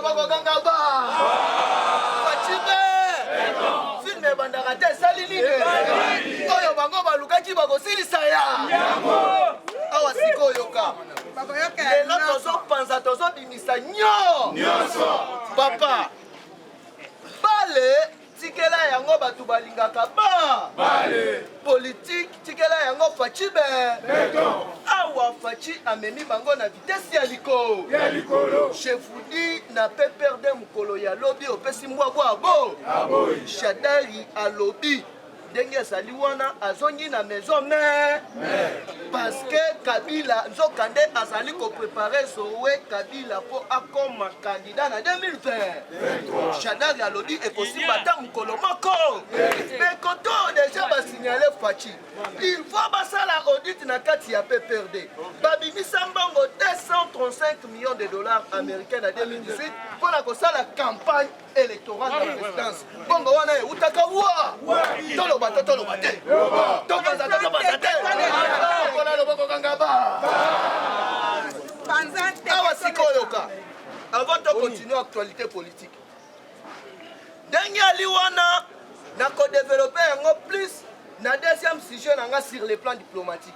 loboko gangaba Fachibe filme bandaka te esali nini oyo bango balukaki bakosilisa ya awa sikoyoka lelo tozopanza tozobimisa nyonso papa bale tikela yango bato balingaka bale politique tikela yango Fachibe awa Fachi amemi bango na vitesse ya likolo chefudi na pe perde mukolo ya lobi opesi mbwabwa abo Shadari alobi ndenge ezali wana azongi na maison mais parce que Kabila nzokande azali koprepare Zoe Kabila po akoma candidat na 2020 Shadari alobi ekosimba ata mukolo moko mais koto déjà basignale Fachi il faut basala audit na kati ya PPRD babimisa mbango 235 millions de dollars américains na 2018 pour la kosala campagne électorale de la présidence bongo wana eutaka wa toloba te tobanza te mpona loboko kangaba awa sikoyoka avant de continuer actualité politique ndenge ali wana na kodévelopper yango plus na deuxième sujet nanga sur le plan diplomatique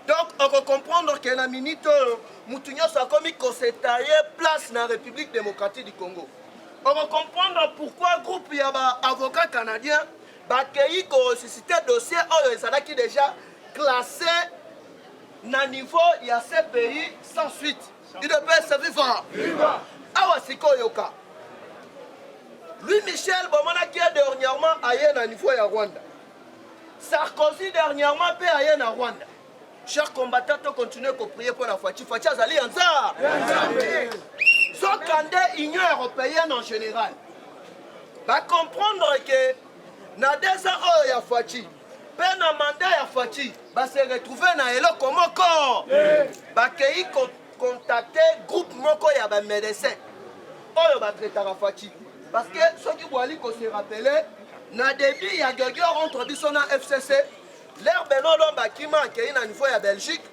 donc on peut comprendre que na minute mutu nyonso akomi kosetaye place na République démocratique du Congo on peut comprendre pourquoi groupe ya avocat canadien bakei kosusciter dossier oyo ezalaki déjà classé na niveau ya ces pays sans suite UDPS viva awa sikoyoka Louis Michel bomonaki dernièrement aye na niveau ya Rwanda Sarkozy dernièrement pe aye na Rwanda chers combattants to continuer ko prier pour la Fachi azali anza sokande Union européenne en général va comprendre que na desa oyo ya Fachi pe na mandat ya Fachi ba se retrouver na eloko moko bakei contacter groupe moko ya ba médecin oyo ba traitera Fachi parce que soki boali ko se rappeler na début ya guerre entre biso na FCC l'air Benoît Lomba kima akei na niveau ya Belgique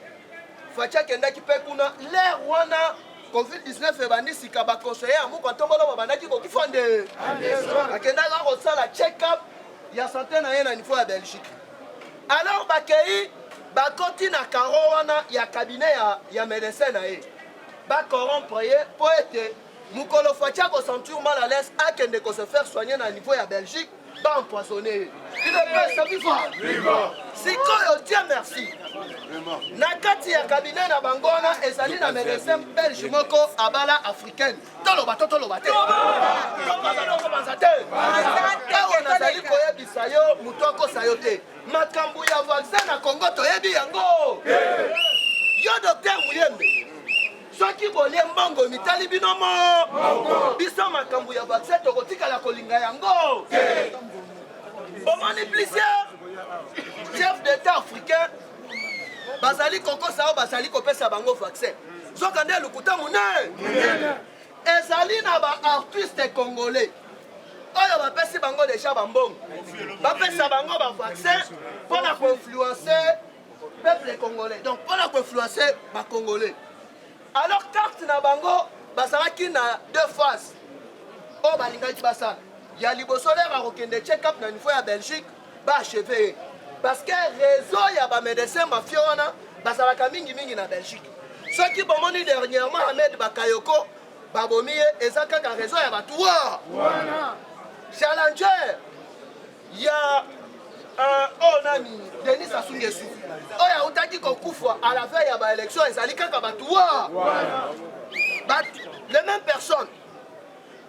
Fachi akendaki pe kuna l'air wana Covid-19 ebandisika baconseiller ya moko ntombolo babandaki kokifande akendaka kosala check-up ya santé na ye na niveau ya Belgique alors bakei bakoti na karo wana ya cabinet ya médecin na ye bacorrompre ye po ete mukolo Fachi akosentir mal à l'aise akende ko se faire soigner na niveau ya Belgique baempoisonné il est pas viva sikoyo Dieu merci na kati ya cabinet na bango wana ezali na médecin belge moko abala africaine toloba te awa nazali koyebisa yo moto akosa yo te makambo ya vaccin na Congo toyebi yango yo docteur Muyembe soki bolie mbongo mitali bino mo biso makambo ya vaccin tokotikala kolinga yango bomoni plusieurs chef d'état africain bazali kokosa o bazali kopesa bango vaccin zokande lukuta munene ezali na ba artiste congolais oyo bapesi bango déjà bambongo bapesa bango ba vaccin mpona koinfluencer peuple congolais donc mpona koinfluencer ba congolais alors carte na bango bazalaki na deux phases oyo balingaki basala ya liboso lera kokende check-up na niveau ya Belgique baachevé parce que réseau ya bamédecin mafia wana bazalaka mingi na Belgique soki bomoni dernièrement Ahmed Bakayoko babomi ye eza kaka réseau ya bato wana challenger ya oyo nani Denis Sassou Nguesso oyo autaki kokufa à la veille ya baélection ezali kaka bato wana les mêmes personnes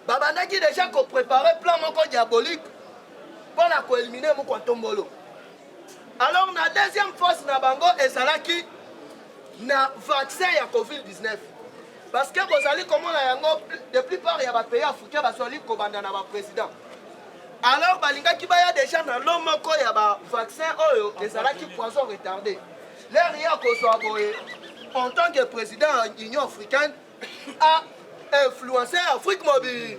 babandaki déjà kopréparer plan moko diabolique mpona koéliminer moko ntombolo alors na deuxième phase na bango ezalaki na vaccin ya Covid-19 parce que bozali komona yango de plupart ya bapays africains bazali kobanda na baprésident alors balingaki baya déjà na lo moko ya bavaccin oyo ezalaki poison retardé l'air ya kozwa boye en tant que président ya Union africaine a influencé Afrique mobile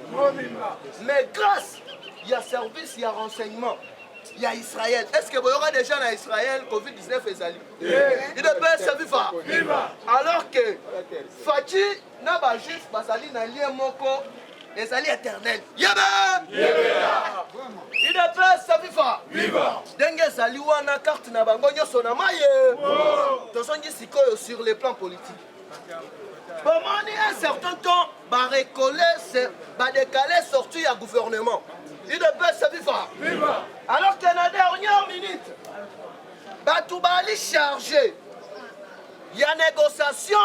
mais grâce ya service ya renseignement ya Israël est-ce que vous aurez déjà na Israël Covid-19 ezali il ne peut se vivre alors que Fachi na ba juif bazali na lien moko ezali éternel. Yaba! UDPS viva! Viva! Ndenge ezali wana carte na bango nyonso na maye. Tozongi sikoyo sur le plan politique. Bomoni un certain temps décaler sortie à gouvernement. UDPS viva! Viva! Alors que la dernière minute, Batoubali chargé. Il y a négociation,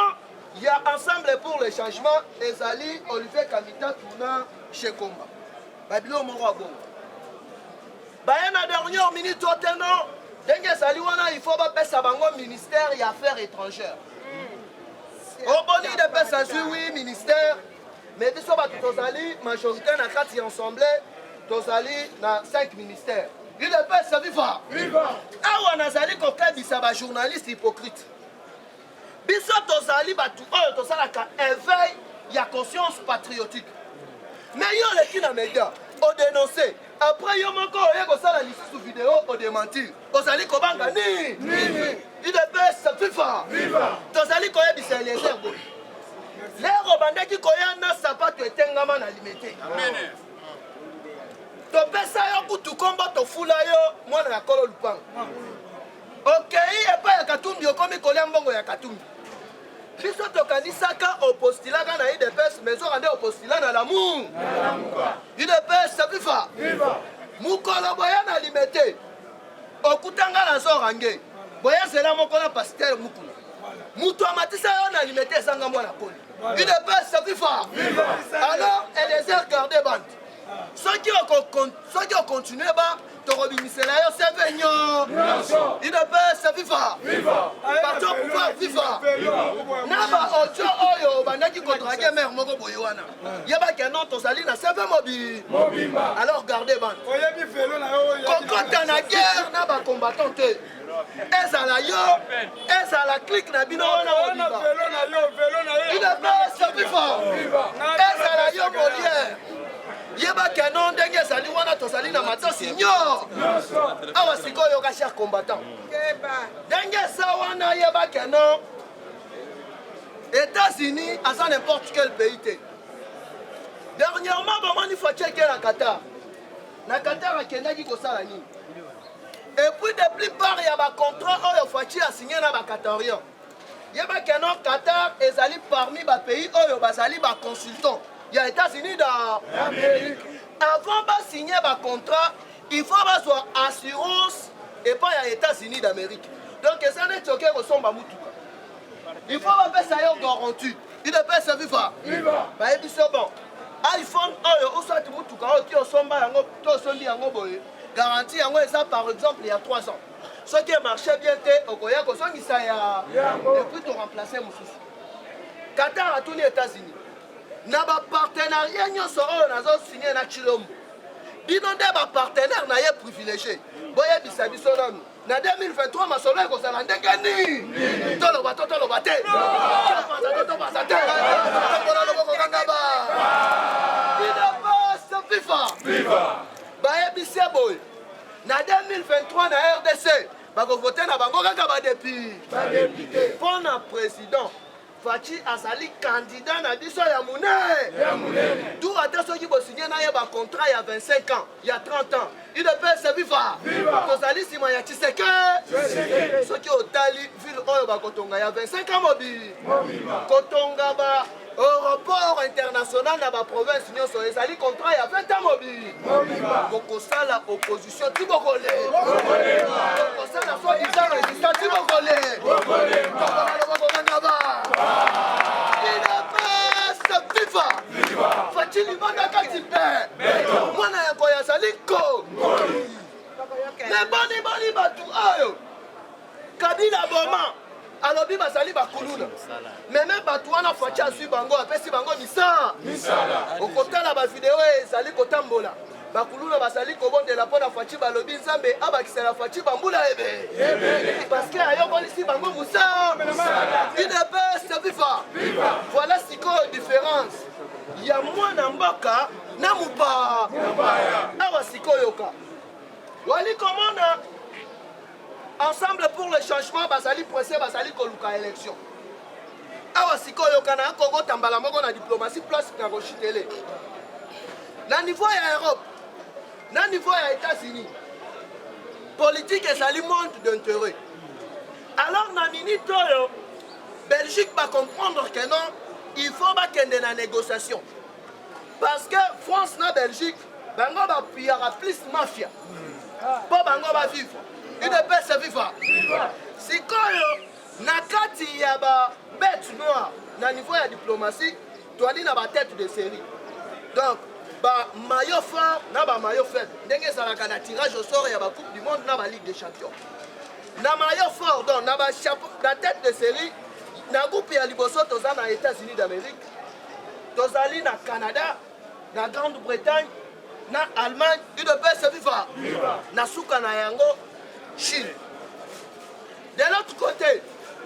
il y a ensemble pour le changement. Ezali, Olivier Kamita, Touna, Chekomba. Babilo Morabo. La dernière minute, il faut passer au ministère des Affaires étrangères. Au boni de PSAJ, oui, ministère. Mais il faut que majorité dans 4 ensemble, dans 5 ministères. Il ne peut pas vivre. Ah, on a zali un journaliste hypocrite. Biso tozali batu oyo tosalaka éveil ya conscience patriotique. Mais yo leki na média o dénoncer après yo moko oye kosala lisusu vidéo o démentir. Ozali kobanga ni UDPS viva. Tozali koyebisa Eliezer Boy. Lero bandaki koya na sapato etengama na limité. Amen. Topesa yo kutu kombo tofula yo mwana ya kolo lupanga. Okay, epa ya Katumbi okomi kolia mbongo ya Katumbi. Biso tokanisaka opostila na UDPS mezo rande opostila na l'amour. UDPS viva. Mukolo boya na limité. Okutanga na zorange. Boya zela moko na pasteur mukulu. Mutu amatisa yo na limité sanga mwana koli. UDPS viva. Alors Eliezer garde bande. Ceux qui ont continué, Torobimisela, c'est Vignon. UDPS viva. Parti au pouvoir viva. Naba Ojo Oyo, Banaki Kodrage, Mère Moko Boyoana. Yaba Kenon, Tosali, na Seve Mobi. Alors gardez bande. Kokota na guerre, Naba combattant. Ezala yo, ezala clique na bino na Moliba. UDPS viva. Ezala yo Molière. Yeba Kenon ndenge ezali wana tozali na matasi nyo. Awa sikoyo ka cher combattant. Ndenge sa wana yeba Kenon. États-Unis à n'importe quel pays. Dernièrement, maman il faut checker la Qatar. Na Qatar a kendaki kosala nini. Et puis de plupart il y a un contrat oyo Fachi a signé na ba Qatarien. Yeba Kenon Qatar ezali parmi les pays oyo bazali ba consultant. Il y a les États-Unis d'Amérique. Avant de signer un contrat, il faut avoir assurance et pas les États-Unis d'Amérique. Donc, ça n'est pas que ressemble à Moutouka. Il faut avoir ça garantie. Il ne peut pas se vivre. Bah, et puis c'est bon. iPhone, ou soit Moutouka, qui ressemble à garantie, par exemple, il y a 3 ans. Ce qui marchait bien, et puis tu remplacer Moussous. Qatar a tourné aux États-Unis. Na ba partenariat nyonso oyo nazo signé na Chilombo. Bino nde ba partenaire na ye privilégié. Boye bisa biso nanu. Na 2023 masolo ko sala ndenge ni. Tolo ba te. Toto ba te. Tolo loboko kangaba. UDPS viva. Baye bisa boy. Na 2023 na RDC ba ko voter na bango kaka ba député. Pour na président Fachi Azali candidat na biso ya Mouné. Tout à ceux qui vont signer un contrat il y a 25 ans, il y a 30 ans. UDPS viva. Tozali sima ya Tshisekedi. Ceux qui ont tali ville oyo ba Kotonga il y a 25 ans mobi. Kotonga ba aéroport international na ba province nyonso ezali contrat il y a 20 ans mobi. Kokosala opposition tibokole. Kokosala soi-disant résistant tibokole. Viva! Fatili manda katipe. Mwana ya koya saliko. Ne boni batu ayo. Kabila boma. Alobi basali bakuluna. Meme batu wana fachi asu bango apesi bango misa. Okotala ba video ezali kotambola. Bakuluna basali kobondela pona fachi balobi nzambe abakisela fachi bambula ebe. Parce que ayo kolisi bango musa. UDPS viva. Voilà ce qu'on a différence. Il y a moins d'ambaka na mupa. Awa sikoyoka. Wali komona ensemble pour le changement basali pressé basali koluka élection. Awa sikoyoka na Congo tambala moko na diplomatie place na kochitele. na niveau ya Europe, na niveau ya États-Unis, politique ezali monde d'intérêt. Alors na minute oyo Belgique va comprendre que non, il faut bakende na négociation. Parce que France na Belgique, bango ba piyara plus mafia. Po bango ba vivre. Il ne peut se vivre. Sikoyo na kati ya ba bête noire na niveau ya diplomatie, toali na ba tête de série. Donc ba maillot fort na ba maillot faible. Ndenge ezalaka na tirage au sort ya ba Coupe du monde na ba Ligue des Champions. Na maillot fort donc na ba chapeau na tête de série na groupe ya liboso toza na États-Unis d'Amérique. Tozali na Canada, na Grande-Bretagne, na Allemagne, il ne peut se vivre. Na suka na yango Chine. De l'autre côté,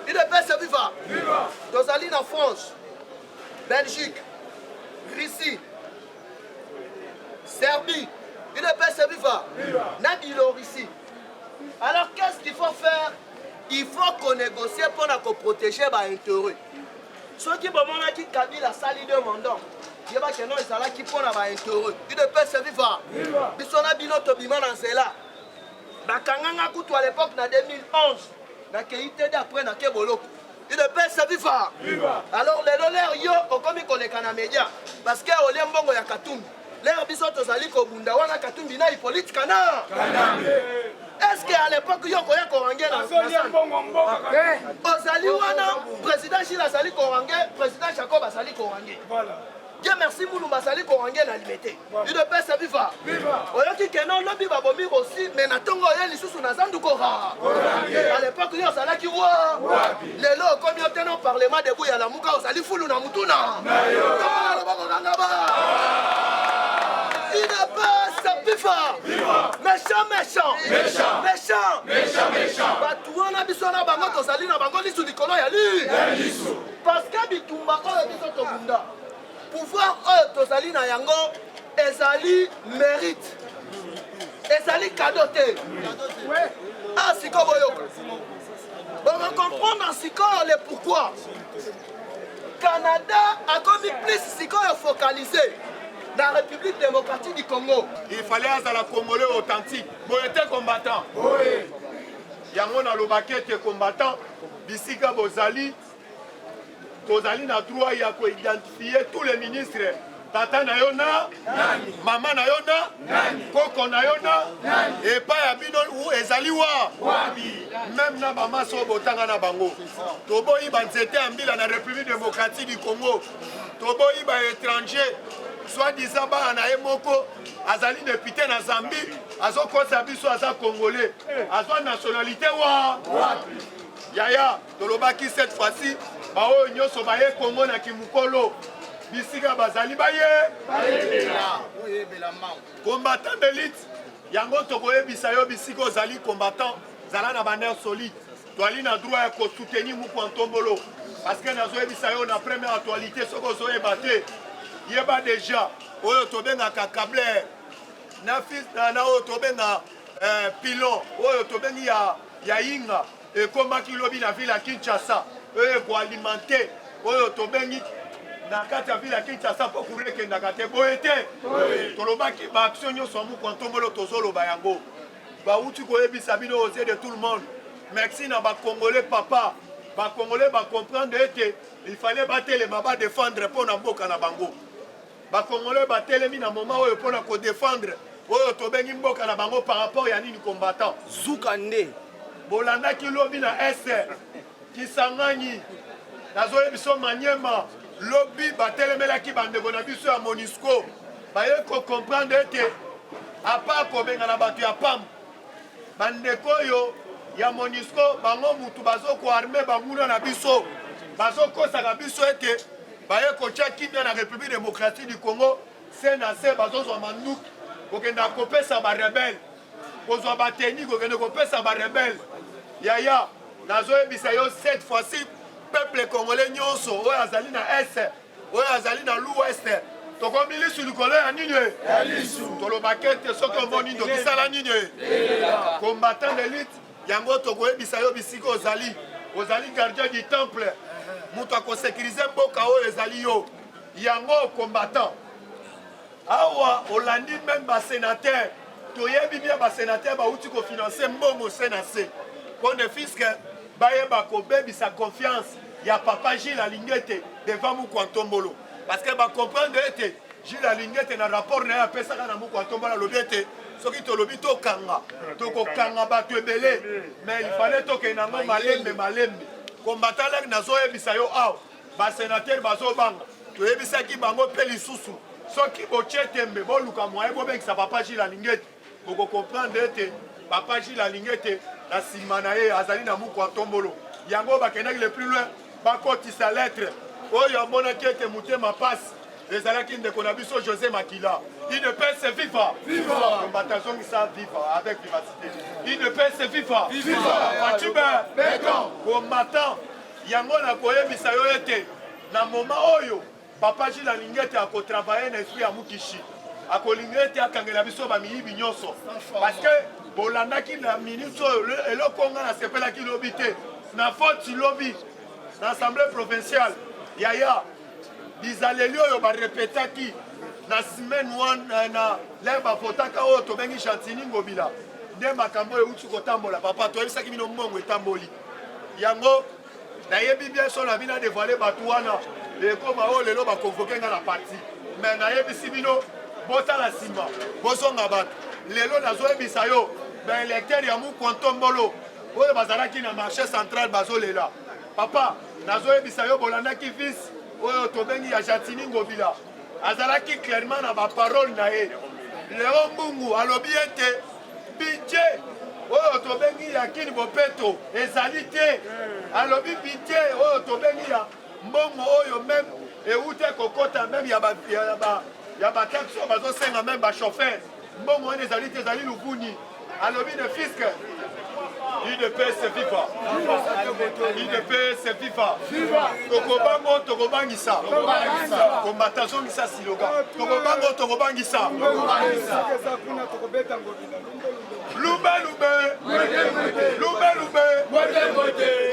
il ne peut se vivre. Tozali na France, Belgique, Russie, Serbie, il ne peut se vivre. Na Biélorussie. Alors qu'est-ce qu'il faut faire? Il faut qu'on négocie pour protéger les intérêts. Ceux qui ont Kabila sali de mandant, il y a des gens qui ont des intérêts. Il ne peut se vivre. Ils sont là, Tobima dans cela. Bakanganga Koutou à l'époque, en 2011, na Keïté d'après na Keboloko. Il ne peut se vivre. Alors les dollars, yo, comme ils connaissent les médias, parce que au Liambongo ya Katumbi, l'air bisoto zali ko bunda wana Katumbi na politique kana. Est-ce qu'à l'époque, il y a un Korangé dans le Ozali wana, président Chila Sali Korangé, président Jacob Sali Korangé. Dieu merci, Mouloumba Sali Korangé n'a limité. Il ne peut se vivre. Oyoki Kenon, l'obbi va vomir aussi, mais Natongo Yel, il sous Nazandu Kora. À l'époque, il y a Sala qui voit. Les lots, comme il y a un parlement de Bouya la Mouka, Sali Foulou Namutuna. Il ne peut se vivre. Méchant, méchant. Batouana bisona bango tozali na bango lisu likolo ya li. Parce que bitumba oyo biso tobunda. Pouvoir oyo tozali na yango ezali mérite. Ezali cadeau te. Ah siko boyoka. On va comprendre siko le pourquoi. Canada a commis plus siko focalisé. Dans la République démocratique du Congo. Il fallait à la Congolais authentique. Bon, était combattant. Oui. Yango na lobake te combattant. Bisika Bozali. Bozali na droit ya ko identifier tous les ministres. Tata na yona, maman na yona, koko na yona, et pas ya bino ou ezali wa. Même na mama so botanga na bango. Tobo iba nzete ambila na République démocratique du Congo. Tobo iba étranger. Soit disant ba na emoko azali député na Zambie azokosa biso aza congolais azwa nationalité wa yaya tolobaki cette fois-ci ba oyo nyoso baye Congo na kimukolo bisika bazali baye combattant d'élite yango tokoyebisa yo bisika ozali combattant zala na baner solide toali na droit ya kosoutenir muku Ntombolo parce que nazoyebisa yo na première actualité soko ozoyeba te yeba déjà oyo tobengaka câbleur na fils na oyo tobenga pilon oyo tobengi ya inga ekomaki lobi na ville ya Kinshasa oyo ekoalimenter oyo tobengi na kati ya ville ya Kinshasa mpo kurekendaka te boye te tolobaki baaction nyonso amuku Ntombolo tozoloba yango bauti koyebisa bino aux yeux de tout le monde merci na bacongolais papa bacongolais bacomprendre ete il fallait batelema badéfendre mpo na mboka na bango Congolais batelemi na moment oyo pona ko défendre oyo tobengi mboka na bango par rapport ya nini combattant Zoukande bolanda ki lobi na SR Kisangani nazoye biso Manyema lobi batelemelaki bandeko na biso ya MONUSCO baye ko comprendre ete apa ko benga na bato ya PAM bandeko oyo ya MONUSCO bango mutu bazoko armé banguna na biso bazokosa na biso ete baye kotia kimia na République démocratique du Congo se na se bazozwa manduki kokenda kopesa barebele kozwa bateni kokende kopesa barebele yaya nazoyebisa yo cette fois-ci peuple congolais nyonso oyo azali na est oyo azali na l'ouest tokomi lisu likolo ya nini tolobaki ete soki omoni tokisala nini combattant d'élite yango tokoyebisa yo bisika ozali gardien du temple moto akosécurize mboka oyo ezali yo yango combattant awa olandi même basénateur toyebi bien basénateur bauti kofinanse mbongo senase mpo ne fiske bayeba kobebisa confiance ya papa Gilles alingi ete devant Mukwantombolo parce que bacomprendre ete Gilles alingi ete na rapport na ye apesaka na Mukwantombolo alobi ete soki tolobi tokokanga bato ebele mais il fallait tokende nango malembe combattant leki nazoyebisa yo awa basénateur bazobanga toyebisaki bango mpe lisusu soki botie tembe boluka moye bobengisa papa Gilles alingi ete okocomprendre ete papa Gilles alingi ete na nsima na ye azali na Mukwantombolo yango bakendaki le plus loin bakotisa lettre oyo amonaki ete motema pasi ezalaki ndeko na biso José Makila il ne peut se vivre kombatazongisa vivre avec vivacité il ne peut se vivre fatube combattant yango na koyebisa yo ete na moment oyo papa Gilles alingi ete akotravaille na esprit ya Mukishi akolingi ete akangela biso bamiyibi nyonso parce que bolandaki na minute oyo eloko nga nasepelaki lobi te na foti lobi na assemblée provinciale yaya bizaleli oyo barepetaki na semaine wana na lere bafotaka oyo tobengi Chantini Ngobila nde makambo oyo euti kotambola papa toyebisaki bino mbongo etamboli yango nayebi bien so na bino adévoile bato wana ekoma oyo lelo bakonvoke nga na parti mais nayebisi bino botala nsima bozonga bato lelo nazoyebisa yo baélecteur ya Mukwantombolo oyo bazalaki na marché central bazolela papa nazoyebisa yo bolandaki vice oyo tobengi ya Chantini Ngobila azalaki clairement na baparole na ye lelo mbungu alobi ete budget oyo tobengi ya Kini Bopeto ezali te alobi budget oyo tobengi ya mbongo oyo même eute kokota même ya bataxe oyo bazosenga même bachauffeur mbongo wana ezali te ezali luvuni alobi ne fiske il ne peut se vivre il ne peut se vivre tokobango tokobangisa kombata zongisa siloga tokobango tokobangisa lube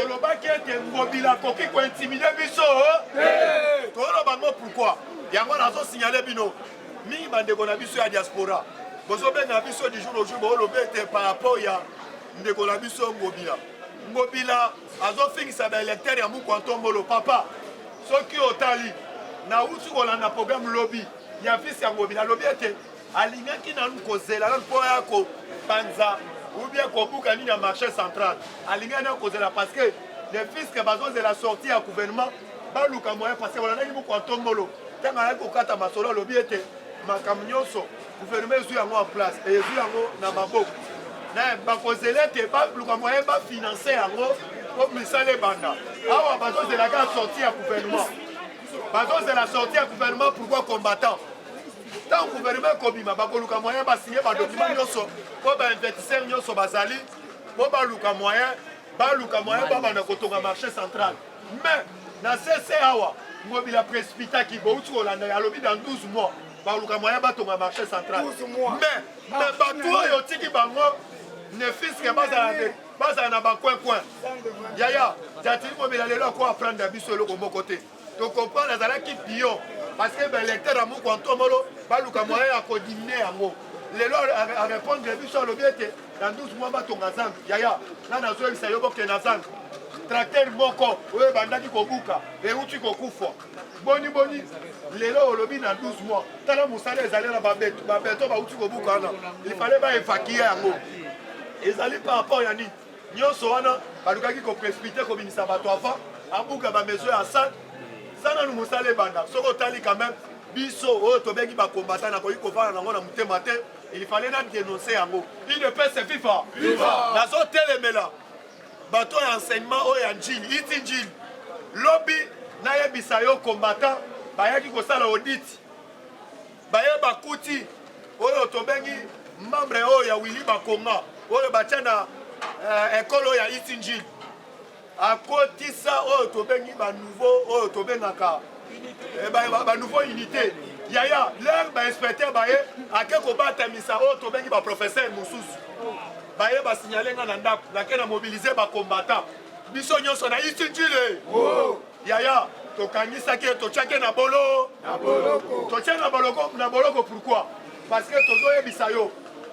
tolobaki ete Ngobila koki kointimide biso tolobango pourquoi yango nazosignale bino mingi bandeko na biso ya diaspora bozobenga biso du jour au jour boolobi ete par rapport ya ndeko na biso Ngobila azofingisa baélecteur ya Mukwantombolo papa soki otali na uti kolanda programme lobi ya fils ya Ngobila alobi ete alingaki nanu kozela nanu mpo ya kopanza ou bien kobuka nini ya marché central alingaki nanu kozela parce que les fils ke bazozela sorti ya gouvernement baluka moyen parce que balandaki Mukwantombolo ntango alaki kokata masolo alobi ete makambo nyonso gouvernement ezwi yango en place ezwi yango na maboko bakozela ete baluka moyen bafinanse yango po misala ebanda awa bazozelaka sorti ya gouvernement bazozela sorti ya gouvernement pourquoi combattant ntango gouvernement ekobima bakoluka moyen basinye badocument nyonso po bainvestisseur nyonso bazali po baluka moyen babanda kotonga marché central mais na sese awa Ngobila précipitaki bouti kolanda alobi dans 12 mois baluka moyen batonga marché central mais bato oyo otiki bango ne fiske bazala na bacoin yaya Chantini Ngobila lelo ako aprendre biso eloko moko te tocomprendre azalaki pion parce que baélecteur ya Mukwantombolo baluka moyen ya kodimine yango lelo arépondre biso alobi ete dans 12 mois batonga zandu yaya nga nazoyebisa yo bokende na zandu tracteur moko oyo ebandaki kobuka euti kokufa boni lelo olobi na 12 mois tala mosala ezali na babeto bauti kobuka wana il fallait baévacue yango ezali par rapport ya nini nyonso wana balukaki koprécipite kobimisa bato avant abuka bamezo ya sa nanu mosala ebanda soki otali quand même biso oyo tobengi bakombata nakoki kovanda nango na motema te il fallait na dénoncer yango il ne peut se vivre nazotelemela bato ya enseignement oyo ya njili iti njili lobi nayebisa yo combattant bayaki kosala audit baye bakuti oyo tobengi membre oyo ya Willy Bakonga oyo batia na ekolo oyo ya iti njili akotisa oyo tobengi banouveau oyo tobengaka banouveau unité yaya lere bainspecteur baye ake kobatamisa oyo tobengi baprofesseur mosusu baye basignale nga na ndako nake na mobilize bacombattant biso nyonso na iti njili yaya tokangisaki totiaki na bolo totia na boloko pourquoi parce que tozoyebisa yo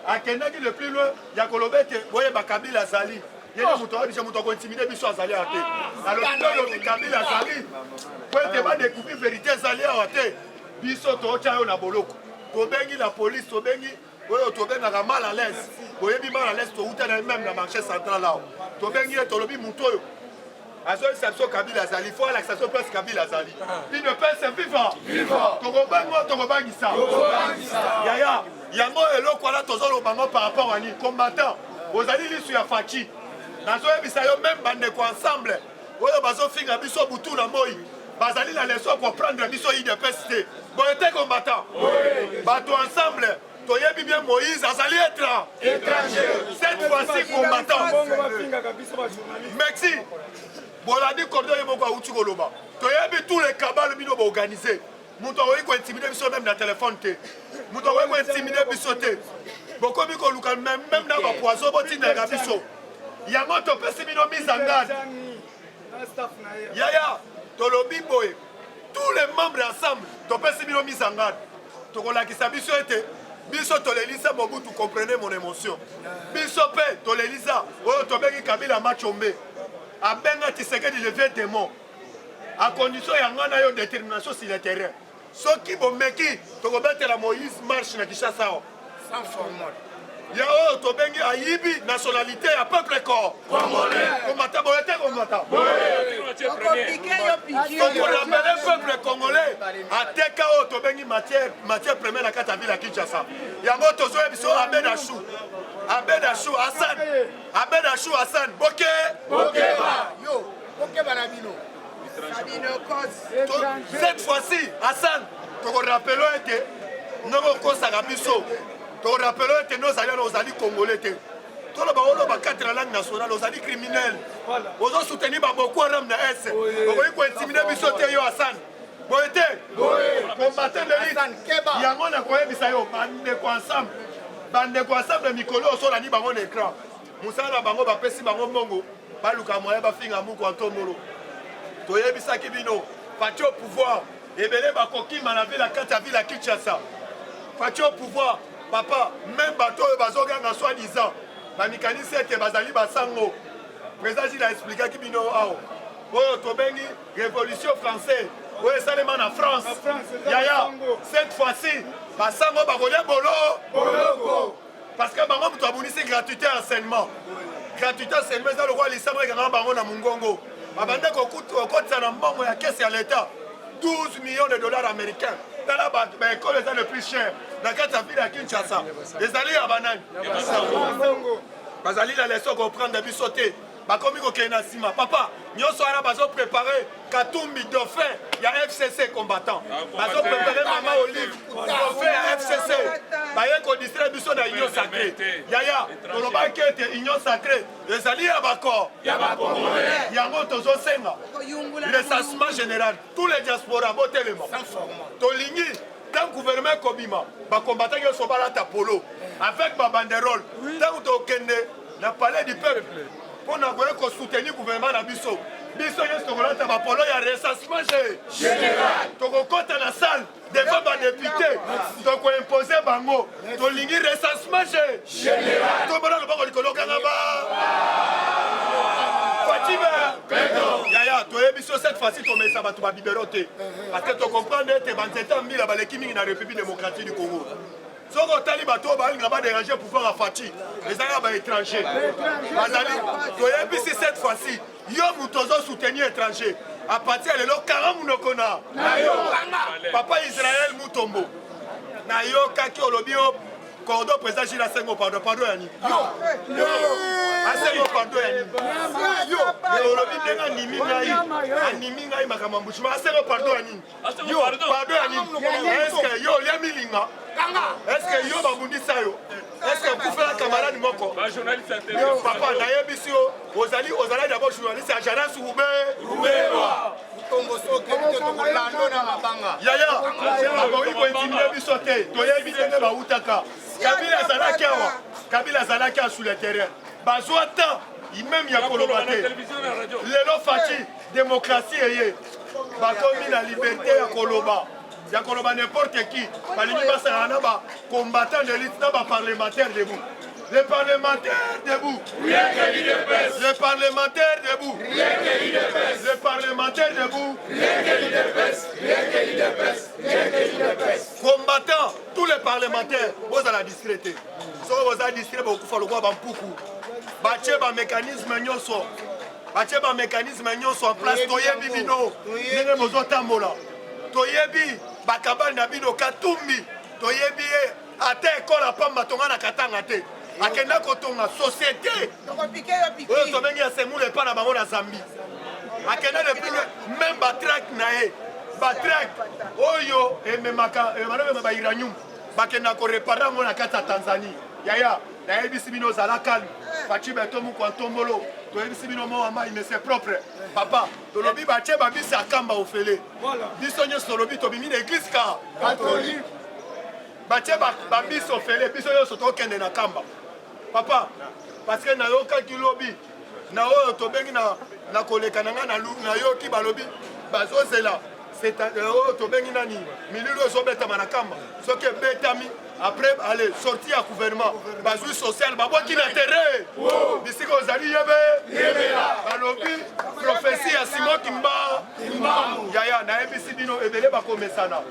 akendaki le plus loin ya koloba ete boyeba Kabila azali yena moto abisa moto akointimide biso azali awa te alobi Kabila azali po ete badécouvrir vérité ezali awa te biso tootya yo na boloko tobengi la police tobengi oyo tobengaka mal à l'aise boyebi mal à l'aise touta na même na marché central awa tobengi ye tolobi moto oyo azoyisa biso Kabila azali il faut alakisa biso place Kabila azali il ne peut se vivre tokobangisa yaya yango eloko wana tozolobango par rapport wani combattant ozali lisu ya faci nazoyebisa yo même bandeko ensemble oyo bazofinga biso butu na moi bazali na leso comprendre biso idps te boye te combattant bato ensemble toyebi bien Moïse azali étranger cette fois-ci combattant merci bolandi cordo ye moko auti koloba toyebi tous les cabales bino baorganisé moto akoki kointimide biso même na telefone te moto akoki kointimide biso te bokomi koluka même na bapoison botindaka biso yango topesi bino mise en garde yaya tolobi boye tous les membres ensemble topesi bino mise en garde tokolakisa biso ete biso tolelisa Mobutu comprenez mon émotion biso mpe tolelisa oyo tobengi Kabila Machombe abenga Tshisekedi je viens démon à condition yanga na yo détermination sur le terrain soki bomeki tokobetela Moïse marche na Kinshasa sans formal ya oyo tobengi ayibi nationalité ya peuple congolais komata boye te komata tokorapele peuple congolais ateka oyo tobengi matière première na kati ya ville ya Kinshasa yango tozoyebiso Abed Achou Hassan bokeba na bino cette fois-ci Hassan tokorapelo ete ndenge okosaka biso tokorapelo ete nozali wana ozali congolais te toloba oloba kati na langue nationale ozali criminel ozosoutenir baboko haram na ese okoki kointimide biso te yo Hassan boye te combattant de lutte yango nakoyebisa yo bandeko ensemble mikolo osolani bango na écran mosala na bango bapesi bango mbongo baluka moya bafinga muku antomolo toyebisaki bino pati au pouvoir ebele bakokima na ville kati ya ville ya Kinshasa pati au pouvoir papa même bato oyo bazoganga soi-disant bamikanisi ete bazali basango président Gilles aexplikaki bino awa oyo tobengi révolution française oyo esalema na France yaya cette fois-ci basango bakolia boloko parce que bango moto abunisi gratuité enseignement eza lokwa lisango ekanga bango na mongongo babande kokotisa na mbongo ya kese ya l'état 12 millions de dollars américains tala baekole eza le plus cher na kati ya ville ya Kinshasa ezali ya banani bazali na leso koprendre biso te bakomi kokende na nsima papa nyonso wana bazoprépare Katumbi dauphin ya FCC combattant bazoprépare mama Olive dauphin ya FCC baye kodistraire biso na union sacrée yaya tolobaki ete union sacrée ezali ya bakor yango tozosenga recensement général tous les diaspora botelema tolingi tant gouvernement kobima bakombattant nyonso balata polo avec babanderole tant tokende na palais du peuple pour na koye kosoutenir gouvernement na biso nyonso tokolata bapolo ya recensement général tokokota na salle devant badéputé tokoimpose bango tolingi recensement général tobona loboko likolo kanga yaya toyebi biso cette fois-ci tomesa bato babibero te parce que tocomprendre ete banzete ya mbila baleki mingi na république démocratique du Congo soki otali bato oyo balinga badéranger pouvoir ya Faci ezalaka baétranger bazali toyebisi cette fois-ci yo moto ozosoutenir étranger à partir ya lelo kara munoko na papa Israël Mutombo nayokaki olobi yo cordo président Gilles asengo pardon ya nini asengo pardon ya nini olobi ndenge animi ngai makambo ya mbushima asengo pardon ya nini pardon ya nini estce yo olia milinga estce yo babundisa yo estce okufela camarade moko papa nayebisi yo ozali d'abord journaliste ya Jana Rubewa yaya bakoki kointimide biso te toyebi ndenge bautaka Kabila azalaki awa sur le terrain bazwa temps même ya koloba te lelo Faci démocratie eye bakomi na liberté ya koloba n'importe qui balingi basala na bacombattant de lutte na baparlementaire debout. Les parlementaires debout. Les parlementaires debout. Les parlementaires debout. Combattant tous les parlementaires, vous allez la discréter. Si vous allez discréter, vous allez faire beaucoup. Bâtir un mécanisme nyonso. Bâtir un mécanisme nyonso en place. Toyebi bino. Nene mozota mola. Toyebi bakabal na bino katumbi. Toyebi ate école à pamba tonga na katanga te. Akenda kotonga société oyo tobengi ya semule epa na bango na Zambie. Akenda depuis même batrak na ye batrak oyo ememaka bairanium bakenda korepare yango na kati ya Tanzanie. Yaya nayebisi bino ozala calme faci beto muku ntombolo toyebisi bino mowa mai mais c'est propre papa tolobi batie babisi akamba ofele biso nyonso tolobi tobimi na église ka catholique batie babisi ofele biso nyonso tokende na kamba papa parce que nayokaki lobi na oyo tobengi na koleka na nga nayoki balobi bazozela oyo tobengi nani mililo ezobetama na kamba soki ebetami après allez sorti ya gouvernement bazwi social babwaki na terrain bisika ozali yebe balobi prophétie ya Simon Kimba yaya nayebisi bino ebele bakomesana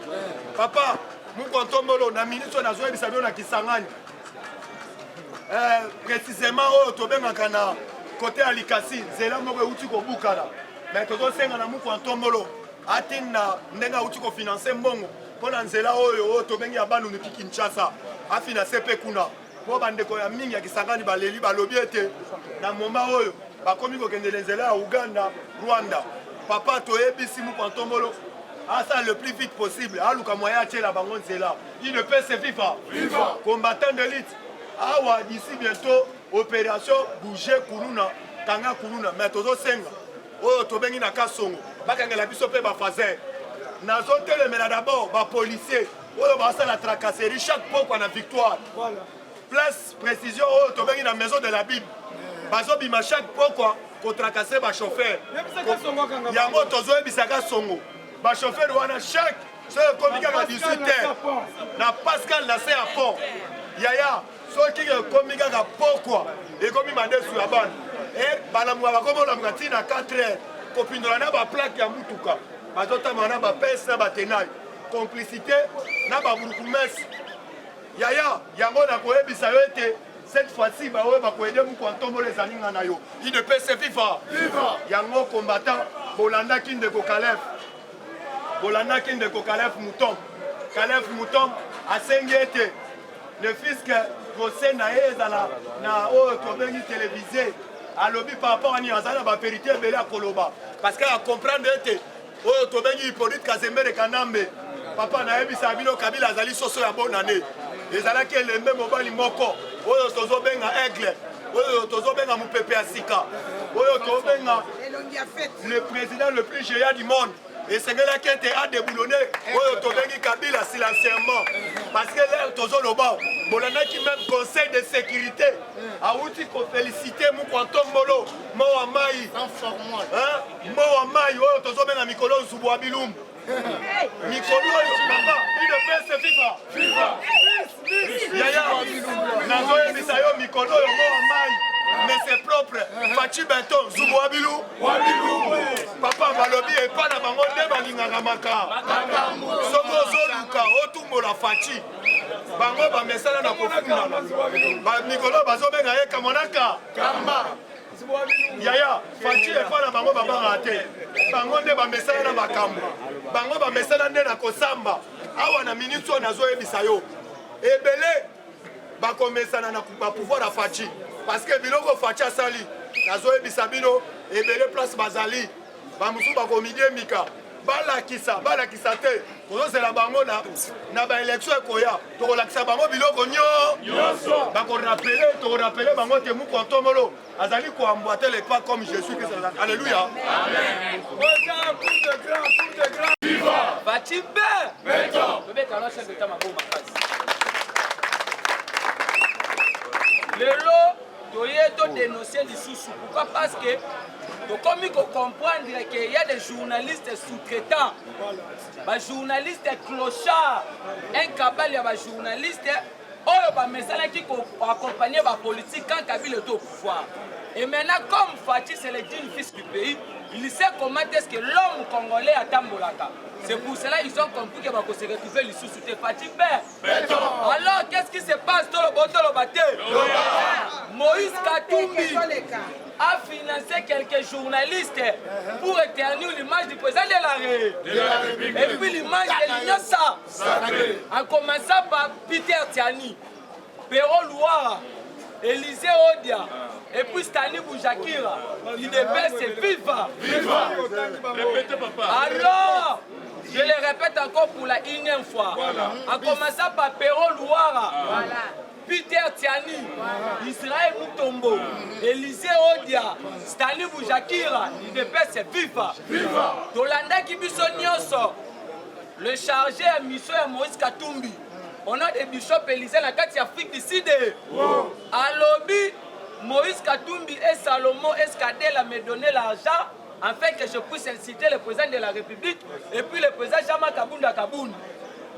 papa mukontombolo na ministre nazoyebisa bino na Kisangani précisément oyo tobengaka na côté ya Likasi nzela moko euti kobukana mais tozosenga na muku ntombolo atina ndenge auti kofinanse mbongo mpo na nzela oyo tobengi ya banuniki Kinshasa afinanse mpe kuna mpo bandeko ya mingi ya Kisangani baleli balobi ete na moma oyo bakomi kokendela nzela ya Uganda Rwanda papa toyebisi muku ntombolo asa le plus vite possible aluka moyen atiela bango nzela il ne peut se vivre combattant de lutte awa d'ici bientôt opération bouger kuluna kanga kuluna mais tozosenga oyo tobengi na Kasongo bakangela biso mpe bafazer nazotelemela d'abord bapolicier oyo basala tracasserie chaque pokwa na victoire place précision oyo tobengi na maison de la Bible bazobima chaque pokwa kotracasser bachauffeur yango tozoyebisaka Songo bachauffeur wana chaque soyo ekomi kaka 18h na Pascal na se ya pont yaya soki ekomi kaka pokwa ekomi mandesu ya bana balamuka bakomi olamuka ntina 4h kopindola na baplaque ya mutuka bazotama na bapese na batenai complicité na babulukumesi yaya yango nakoyebisa yo ete cette fois-ci baoyo bakoyede muku ntombolo ezali nga na yo il ne peut se vivre yango combattant bolandaki ndeko Kalef Moutom asengi ete ne fils que procès na ye ezala na oyo tobengi télévisé alobi par rapport ani azali na bavérité ebele ya koloba parce que acomprendre ete oyo tobengi Hippolyte Kazembere Kanambe papa nayebisa bino Kabila azali soso ya bonane ezalaki elembe mobali moko oyo tozobenga aigle oyo tozobenga mopepe ya sika oyo tozobenga le président le plus géant du monde esengelaki ete adeboulonne oyo tobengi Kabila silencièrement parce que lere tozoloba bolandaki même conseil de sécurité awuti kofélicité mukwantombolo mowa mai mowa mai oyo tozobenga mikolo nsubu wa bilumbu mikolo oyo papa ine pese fifa yaya nazoyebisa yo mikolo oyo mowa mai mais c'est propre faci beton nsubu wa bilu papa balobi epa na bango nde balingaka maka soki ozoluka otumbola faci bango bamesana na kofundana mikolo bazobenga ye kamonaka yaya faci epa na bango babanga te bango nde bamesana na makambo bango bamesana nde na kosamba awa na miniti oyo nazoyebisa yo ebele bakomesana na bapouvoir ya faci parce que biloko faci asali nazoyebisa bino ebele place bazali bamosusu bakomidie mika balakisa te kozozela bango na baélection ekoya tokolakisa bango biloko nyonso tokorapele bango te mukontomolo azali koambwate le pas comme Jésus Christ. Alléluia. lelo de dénoncer les sous-sous. Pourquoi? Parce que comme il faut comprendre qu'il y a des journalistes sous-traitants, des journalistes clochards, un cabal, il y a des journalistes qui accompagnent la politique quand Kabila est au pouvoir. Et maintenant, comme Fatih, c'est le digne fils du pays, il sait comment est-ce que l'homme congolais a tambolaka. C'est pour cela qu'ils ont compris qu'il va se retrouver les sous-soutés Fatih Père. Alors, qu'est-ce qui se passe dans le bâton, le bâté? Moïse Katumbi a financé quelques journalistes pour éternuer l'image du président de la République. Et puis l'image de l'Ignassa. En commençant par Peter Tiani, Péro Louara, Élisée Odia, et puis Stani Boujakira. L'IDP c'est viva. Répétez, papa. Alors, je le répète encore pour la énième fois. En commençant par Péro Louara. Peter Tiani, Israël Mutombo, Élisée Odia, Stani Boujakira, l'IDP c'est viva. Tolanda Kibiso Nyonso, le chargé à mission de Moïse Katumbi. On a des bishops Élisée dans la carte Afrique du Sud. À Lobby, Moïse Katumbi et Salomon Escadel me donné l'argent afin que je puisse inciter le président de la République et puis le président Jama Kabunda Kaboun.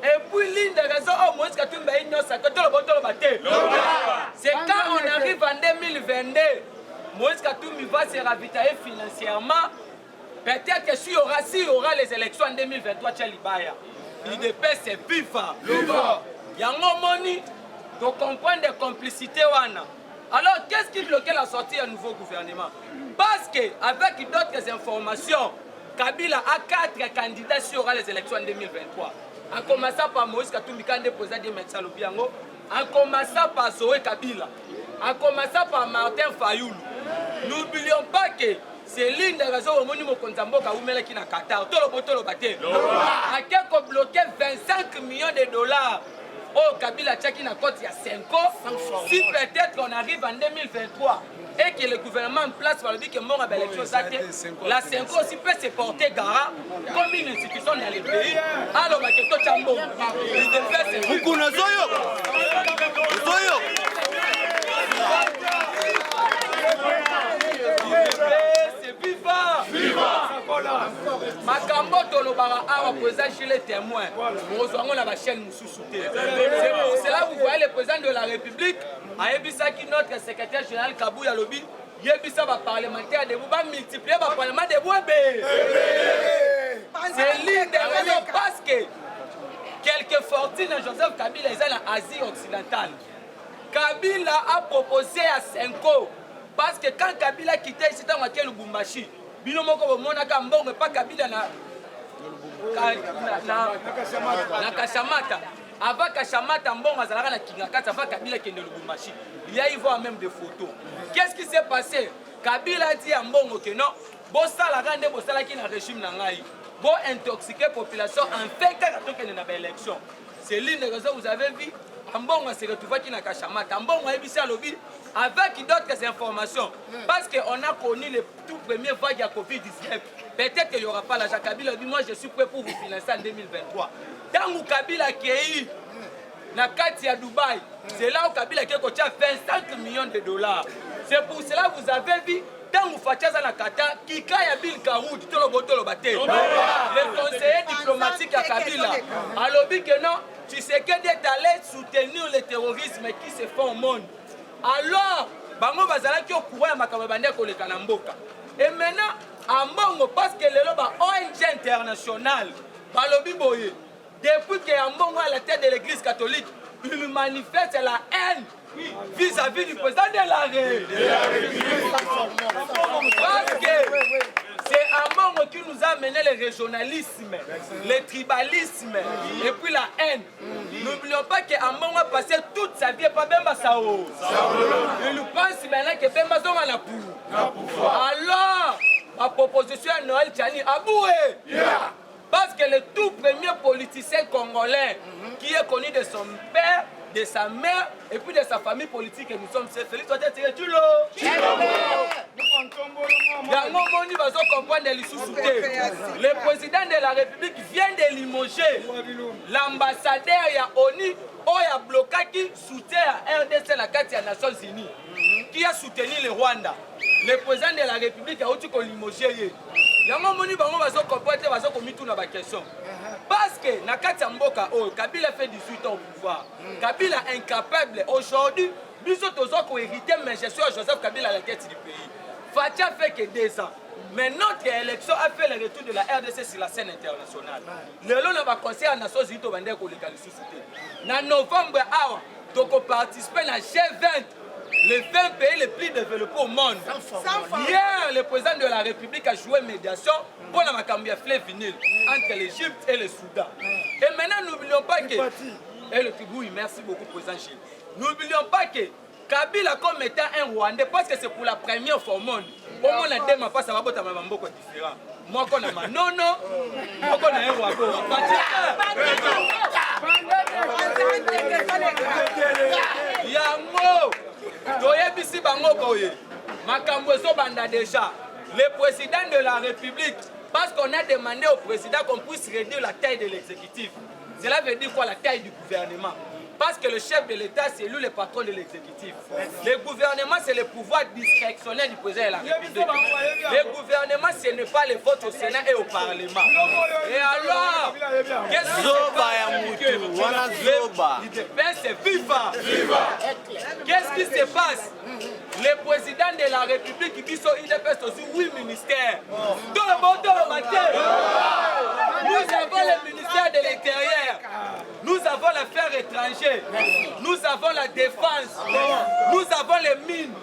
Et puis l'une des raisons où Moïse Katumbi est innocent, c'est quand on arrive en 2022, Moïse Katumbi va se ravitailler financièrement. Peut-être que s'il y aura les élections en 2023, Tchalibaya, l'IDP c'est FIFA. Yango Moni, de comprendre des complicités. Alors, qu'est-ce qui bloquait la sortie du nouveau gouvernement? Parce qu'avec d'autres informations, Kabila a 4 candidats s'il y aura les élections en 2023. En commençant par Moïse Katumbi, quand déposé des médecins Lobiango, en commençant par Zoé Kabila, en commençant par Martin Fayoulou. N'oublions pas que c'est l'une des raisons où nous avons qui na Qatar. À quelques bloqué 25 millions de dollars. Oh, Kabila Tchaki na côte il y a 5 ans. Si peut-être on arrive en 2023 et que le gouvernement en place va le dire que mon élection la 5 ans aussi peut se porter gara comme une institution dans les pays. Alors, Maketo Chambo, il devait se beaucoup de Makambo Tolobara a président chez les témoins. Nous avons la chaîne Moussoussouté. C'est pour cela que vous voyez le président de la République, Aébissa qui notre secrétaire général Kabou Yalobi, Yébissa va parlementaire de vous, va multiplier le parlement de vous. C'est l'une des raisons parce que quelques fortunes de Joseph Kabila sont en Asie occidentale. Kabila a proposé à 5 ans parce que quand Kabila quittait ici dans le Lubumbashi, Binomoko monaka mbongo pas Kabila na Kashamata. Avant Kashamata mbongo azalaka na Kingakata, avant Kabila qui est de Lubumbashi. Il y a même des photos. Qu'est-ce qui s'est passé? Kabila dit à mbongo que non, bosala rande bosala qui na régime na ngai. Bo intoxiquer population en fait que na ba élection. C'est l'une des raisons vous avez vu mbongo se retrouver qui na Kashamata. Mbongo ebisa lobby avec d'autres informations. Parce qu'on a connu les tout premiers vagues à Covid-19. Peut-être qu'il n'y aura pas l'argent. Kabila dit, moi je suis prêt pour vous financer en 2023. Tant que Kabila qui est eu, na Kati à Dubaï, c'est là où Kabila qui a 25 millions de dollars. C'est pour cela que vous avez vu, tant que vous faites ça na Qatar, Kika Yabil Karoud, le conseiller diplomatique à Kabila, a lobby que non, tu sais que d'être allé soutenir le terrorisme qui se fait au monde. Alors, bango bazala ki okuwa ya makambo bande koleka na mboka. Et maintenant, en Mbongo, parce que le loba ONG international, balobi boye, depuis que Mbongo à la tête de l'église catholique, il manifeste la haine vis-à-vis du président de la République. Parce que c'est Mbongo qui nous a amené le régionalisme, le tribalisme et puis la haine. N'oublions pas que Mbongo a passé toute sa vie par Bemba Sao. Il pense maintenant que Bemba Sao a la pour. Alors, ma proposition à Noël Tchani a boué. Parce que le tout premier politicien congolais qui est connu de son père, de sa mère et puis de sa famille politique, et nous sommes Félix Ouattara Tshilombo. Le président de la République vient de limoger l'ambassadeur ya ONU qui a bloqué qui soutient à RDC la carte des Nations Unies. Qui a soutenir le Rwanda. Le président de la République a aussi limogé. Yango moni bango bazo comporter bazo komitu na ba question. Parce que na kati ya mboka Kabila fait 18 ans au pouvoir. Kabila incapable aujourd'hui, biso tozo ko hériter mais je suis Joseph Kabila à la tête du pays. Fatia fait que 2 ans. Mais notre élection a fait le retour de la RDC sur la scène internationale. Le long na ba conseil à Nations Unies to bande ko légaliser. Na novembre awa toko participer à G20. Les 20 pays les plus développés au monde. Hier, le président de la République a joué médiation pour la Macambia fleuve vinyle entre l'Égypte et le Soudan. Et maintenant, n'oublions pas que... Oui, merci beaucoup, président Gilles. N'oublions pas que Kabila comme étant un Rwandais, parce que c'est pour la première fois au monde. Au moins, la thème passe à Mabota Mamamboko différent. Moi, on a Manono, moi, on a un Rwanda. Yango! Toyebisi bango boye. Makambo so banda déjà. Le président de la République, parce qu'on a demandé au président qu'on puisse réduire la taille de l'exécutif. Cela veut dire quoi la taille du gouvernement? Parce que le chef de l'État, c'est lui le patron de l'exécutif. Le gouvernement, c'est le pouvoir discrétionnaire du président de la République. Le gouvernement, ce n'est pas le vote au Sénat et au Parlement. Et alors, qu'est-ce qui se passe? C'est viva. Qu'est-ce qui se passe? Le président de la République, il fait aussi 8 ministères. Dans le monde, nous avons le ministère de l'Intérieur. Nous avons l'affaire étrangère. Nous avons la défense. Nous avons les mines.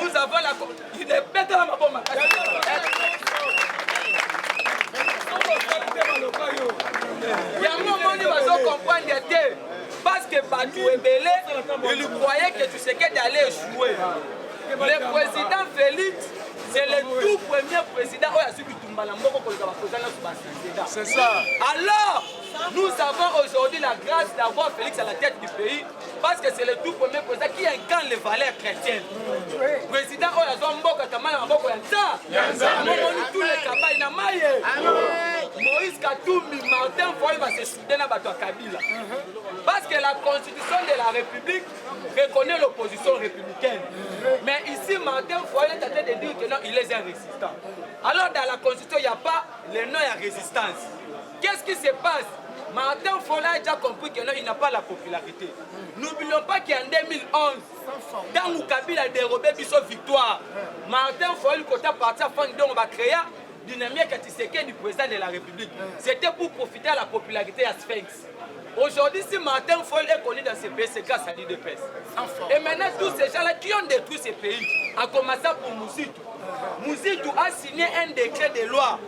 Nous avons la... Il est bête dans ma bombe. Il y a un moment où il va comprendre parce que Badou Ebele, il croyait que tu sais qu'il allait échouer. Le président Félix, c'est le tout premier président où il a suivi c'est ça. Alors, nous avons aujourd'hui la grâce d'avoir Félix à la tête du pays parce que c'est le tout premier président qui incarne les valeurs chrétiennes. Président Oyazomboka Tamana Maboko Yanza, tous les campagnes na maye. Moïse Katumbi, Martin Foy va se soutenir à Kabila. Parce que la constitution de la République reconnaît l'opposition républicaine. Mais ici, Martin Foy est en train de dire que non, il est un résistant. Alors dans la constitution, il n'y a pas le nom à résistance. Qu'est-ce qui se passe? Martin Foy a déjà compris que non, il n'a pas la popularité. N'oublions pas qu'en 2011, quand Kabila a dérobé sa victoire, Martin Foy, quand il est parti à Fang, on va créer dynamique du président de la République. C'était pour profiter de la popularité à Sphinx. Aujourd'hui, si Martin Foy est connu dans ces pays, c'est grâce à l'IDPS. Et maintenant, tous ces gens-là qui ont détruit ces pays, à commencer pour Mouzitou. Mouzitou a signé un décret de loi.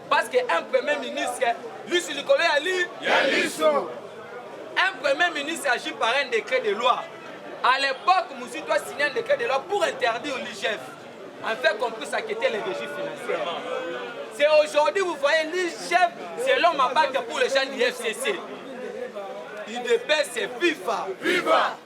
Parce qu'un premier ministre, lui, sur le collège Ali, un premier ministre agit par un décret de loi. À l'époque, Mouzitou a signé un décret de loi pour interdire l'IGF. En fait, qu'on puisse acquitter les régies financières. C'est aujourd'hui, vous voyez, l'IGF, c'est l'homme à battre pour les gens du FCC. IDPS, c'est viva. Viva!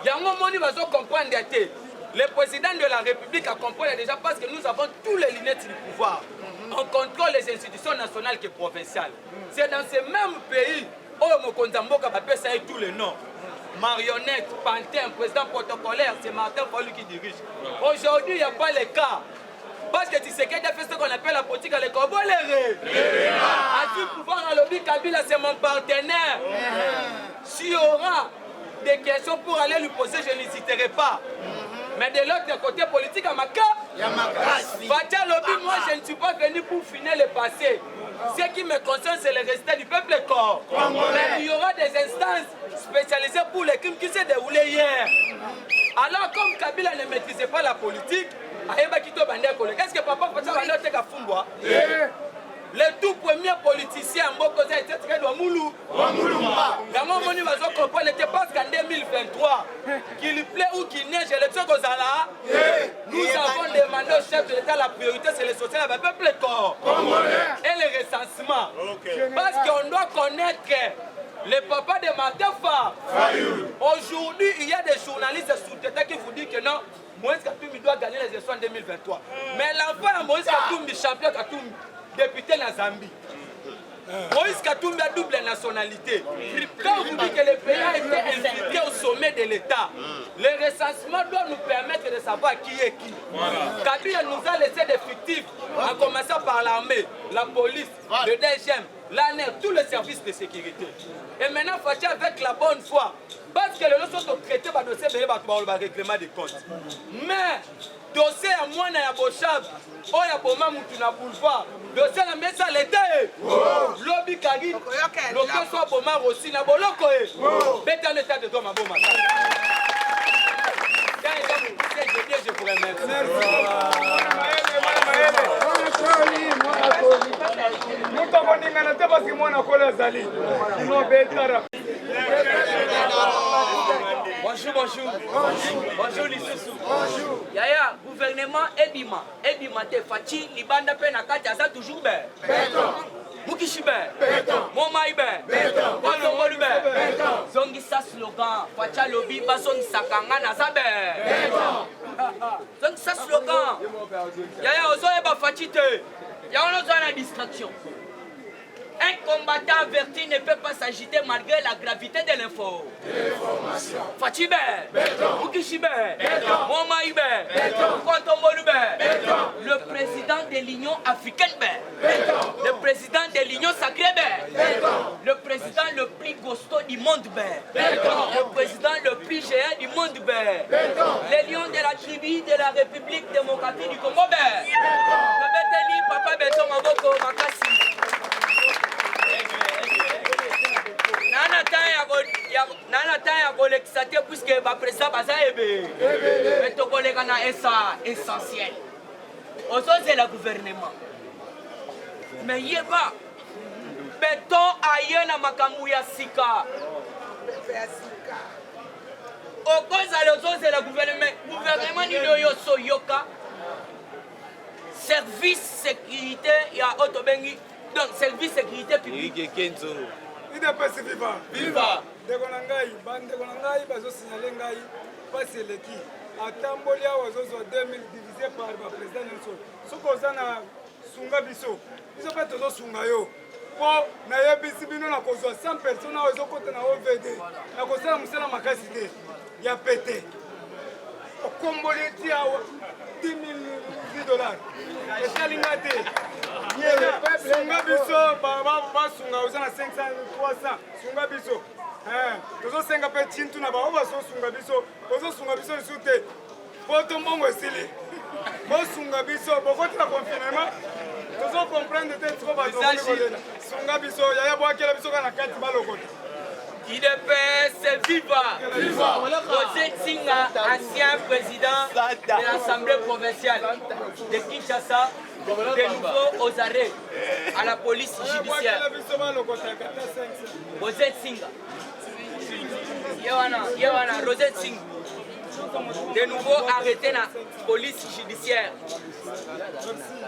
Il y a un moment où il va comprendre que le président de la République a compris déjà parce que nous avons tous les lunettes du pouvoir. On contrôle les institutions nationales et provinciales. C'est dans ces mêmes pays où Mokonzamboka va faire tous les noms. Marionnette, Pantin, président protocolaire, c'est Martin Foy qui dirige. Aujourd'hui, il n'y a pas les cas. Parce que tu sais qu'il y a fait ce qu'on appelle la politique à l'école. À pouvoir à lobby, Kabila, c'est mon partenaire. S'il y aura des questions pour aller lui poser, je n'hésiterai pas. Mais de l'autre côté politique, à Maka, Fatia Lobby, moi je ne suis pas venu pour finir le passé. Ce qui me concerne, c'est le résultat du peuple corps. Mais il y aura des instances spécialisées pour les crimes qui s'est déroulés hier. Alors, comme Kabila ne maîtrisait pas la politique, est-ce que papa Fatia va aller au Fumbwa? Le tout premier politicien en Bokoza était très de Moulou. Dans il va comprendre que parce qu'en 2023, qu'il plaît ou qu'il neige, l'élection Gozala, nous avons demandé au chef de l'État la priorité, c'est le social avec le peuple corps et le recensement. Parce qu'on doit connaître le papa de Martin Foy. Aujourd'hui, il y a des journalistes sous-traités qui vous disent que non, Moïse Katumbi doit gagner les élections en 2023. Mais l'enfant de Moïse Katumbi, champion Katumbi, député en Zambie. Moïse Katumbi a double nationalité. Quand vous dites que le pays a été invité au sommet de l'État, le recensement doit nous permettre de savoir savoir qui est qui. Kabila nous a laissé des fictifs, en commençant par l'armée, la police, le DGM, l'ANER, tous les services de sécurité. Et maintenant, Fachi avec la bonne foi, parce que les gens sont traités par le dossier de règlement des comptes. Mais, dossier à moi, il y a Bochab, il y a Boma Moutouna Boulevard, dossier à Messa l'été, Lobby Kagi, l'occasion soit Boma Rossi, na Boloko, bête en état de droit, ma Boma. Je pourrais mettre. Bonjour, bonjour. Bonjour, Lissousou. Bonjour. Yaya, gouvernement Ebima. Ebima te Fachi, Libanda Penakati, ça toujours bien. Mukishibe, Momaïbe, Kolomolube, Zongisa slogan, Facha Lobby, Basongisa Kangana Zabe. Zongisa slogan. Yaya, Ozoeba Fachite. Yaya, on a une distraction. Un combattant averti ne peut pas s'agiter malgré la gravité de l'info. Fachibe, Mukishibe, Momaïbe, Kontomolube, le président de l'Union africaine, le président de l'Union sacrée, le président le plus costaud du monde, le président le plus géant du monde, les lions de la tribu de la République démocratique du Congo, Papa Beto Maboko Makasi. Nana taya kolekisate puisque le président baza ebe. Mais to kolega na essentiel. Osoze la gouvernement. Mais yeba beton aye na makambu ya sika. Okoza lozoze la gouvernement ni yo soyoka. Service sécurité ya otobengi. Donc service sécurité publique. IDPS viva. Viva. Ndeko na ngai bazosignale ngai pasi eleki atamboli awa azozwa 2000 divisé par baprésident nyonso soki oza na sunga biso mpe tozosunga yo mpo nayebisi bino na kozwa 100 personnes awa ezokota na ovd na kosala mosala makasi te ya pete okomboli eti awa 10 $10 esalinga te sunga biso basunga oza na 500 300 sunga biso tozosenga mpe tintu na bao bazosunga biso ozosunga biso lisu te po tombongo esili bosunga biso bokotila confinement tozokomprendre te tiko batokolela sunga biso yaya boakela biso kaka na kati balokota IDPS viva. José Tsinga, ancien président de l'Assemblée provinciale de Kinshasa, de nouveau aux arrêts à la police judiciaire. José Tsinga. Yewana, José Tsinga. De nouveau arrêté dans la police judiciaire.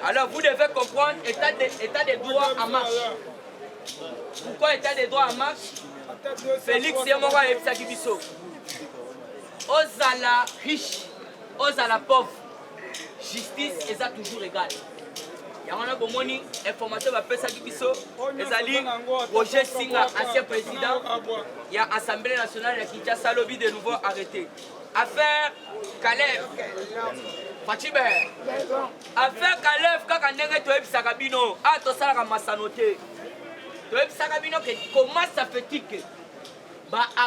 Alors vous devez comprendre état de droit en marche. Pourquoi état de droit en marche? Félix Yamora et Sakibiso. Ozala riche, Ozala pauvre. Justice est toujours égale. Il y a un bomoni, information va faire Sakibiso. Ezali, Roger Singa, ancien président. Il y a Assemblée nationale de Kinshasa, lobby de nouveau arrêté. Affaire Caleb. Fatibe. Affaire Caleb, quand on est toeb Sakabino, ah, to sala masanote. Comment ça fait-il que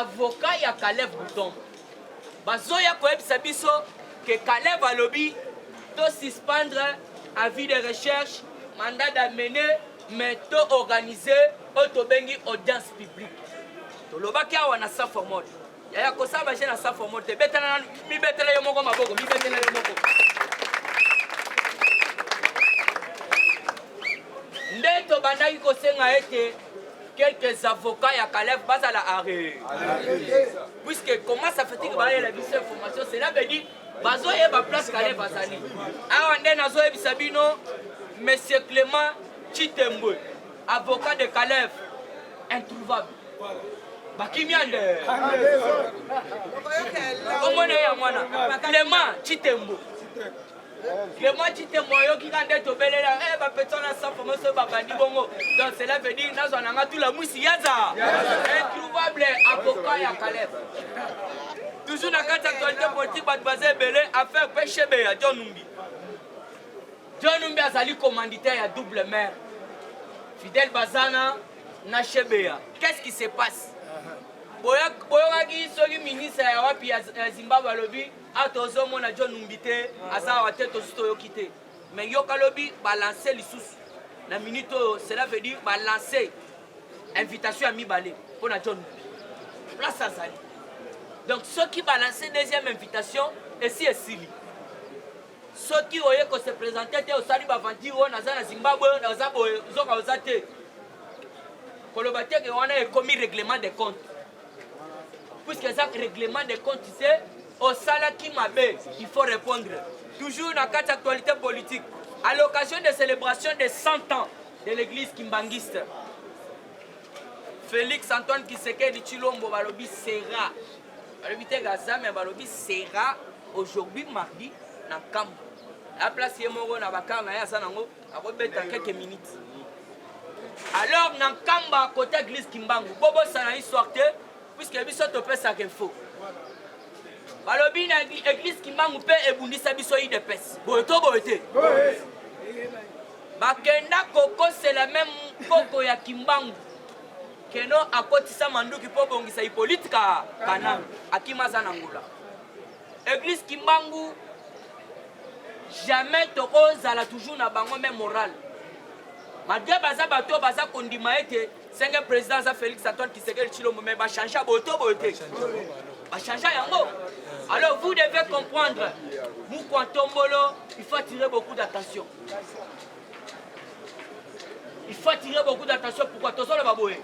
avocat ya Caleb Bouton bazoya koyebisa biso que Caleb a lobby to suspendre avis de recherche mandat d'amener mais to organiser otobengi audience publique tolobaki awa na sa formol yaya kosaba je na sa formol te betela mi betela yo moko maboko mi betela yo moko ndeto bandaki kosenga ete quelques avocats ya Caleb basa la arrêt. Puisque comment ça fait que la vie information cela veut dire bazo e ba place Caleb basani. Awa nde nazo e bisabino monsieur Clément Chitembo, avocat de Caleb introuvable. Bakimiande. Comment ya mwana Clément Chitembo. Clément Tite moyo qui quand est au belela eh ba personne sans formation ba bandi bongo. Donc cela veut dire nazo nanga tout la musi yaza. Introuvable avocat ya Caleb. Toujours dans quatre actualité politique ba basé belé affaire pêche be ya John Numbi. John Numbi azali commanditaire ya double maire. Fidèle Bazana na Chebea. Qu'est-ce qui se passe? Boyaki soki ministre ya wapi ya Zimbabwe lobi atozo mona John Numbite asa wa tête to yokite. Mais yoka lobi balancer lisusu. Na minute cela veut dire balancer invitation à Mibale pour na John Numbi. Place azali. Donc ceux qui balancer deuxième invitation ici est Sili. Ceux qui ont se présenter au Sali Bavanti ou na Zimbabwe na Zabo zoka ozate. Kolobate que on a commis règlement des comptes. Puisque ça règlement des comptes, c'est au salaire qui m'a il faut répondre. Toujours dans quatre actualités politiques. À l'occasion de célébration des 100 ans de l'église kimbanguiste, Félix Antoine Tshisekedi Tshilombo Balobi sera. Balobi te gaza mais Balobi sera aujourd'hui mardi dans Kambo. La place Yemoro na bakanga ya sanango akobeta quelques minutes. Alors dans Kamba côté église Kimbangu, bobo sana histoire puisque biso topé ça qu'il faut. Balobi na église Kimbangu pe ebundisa biso yi de pes. Boyeto boyete. Bakenda koko c'est la même koko ya Kimbangu. Keno akotisa manduki po bongisa yi politika kana akimaza na ngula. Église Kimbangu jamais toko zala toujours na bango même moral. Malgré baza bato baza kondima ete cinquième président Félix Antoine Tshisekedi Tshilombo mais ba changer boto boté. Ba changer yango. Alors vous devez comprendre, nous Kwantombolo, il faut attirer beaucoup d'attention. Il faut attirer beaucoup d'attention pourquoi tozo le baboye.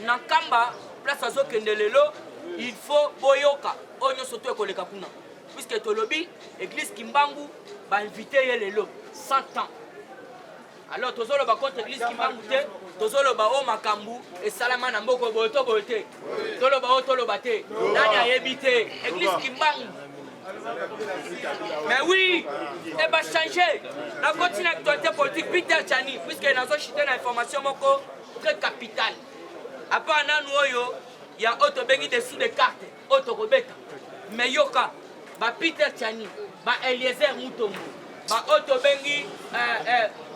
Nankamba place azo kendelelo, il faut boyoka onyo soto ekoleka kuna. Puisque tolobi église Kimbangu ba inviter yelelo 100 ans. Alors tozolo ba contre église Kimbangu te, tozolo ba o makambu et salama na mboko boto bote. Tolo ba o tolo bate. Nani ayebite église Kimbangu. Mais oui, et va changer. La continue actualité politique Peter Tchani puisque nazo chité na information moko très capitale. Après nanu oyo ya auto bengi dessous des cartes, auto kobeta. Mais yoka ba Peter Tchani, ba Eliezer Mutombo, ba auto bengi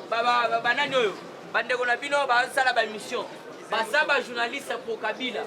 ba nani oyo bandeko na bino ba sala ba mission baza ba journaliste pour Kabila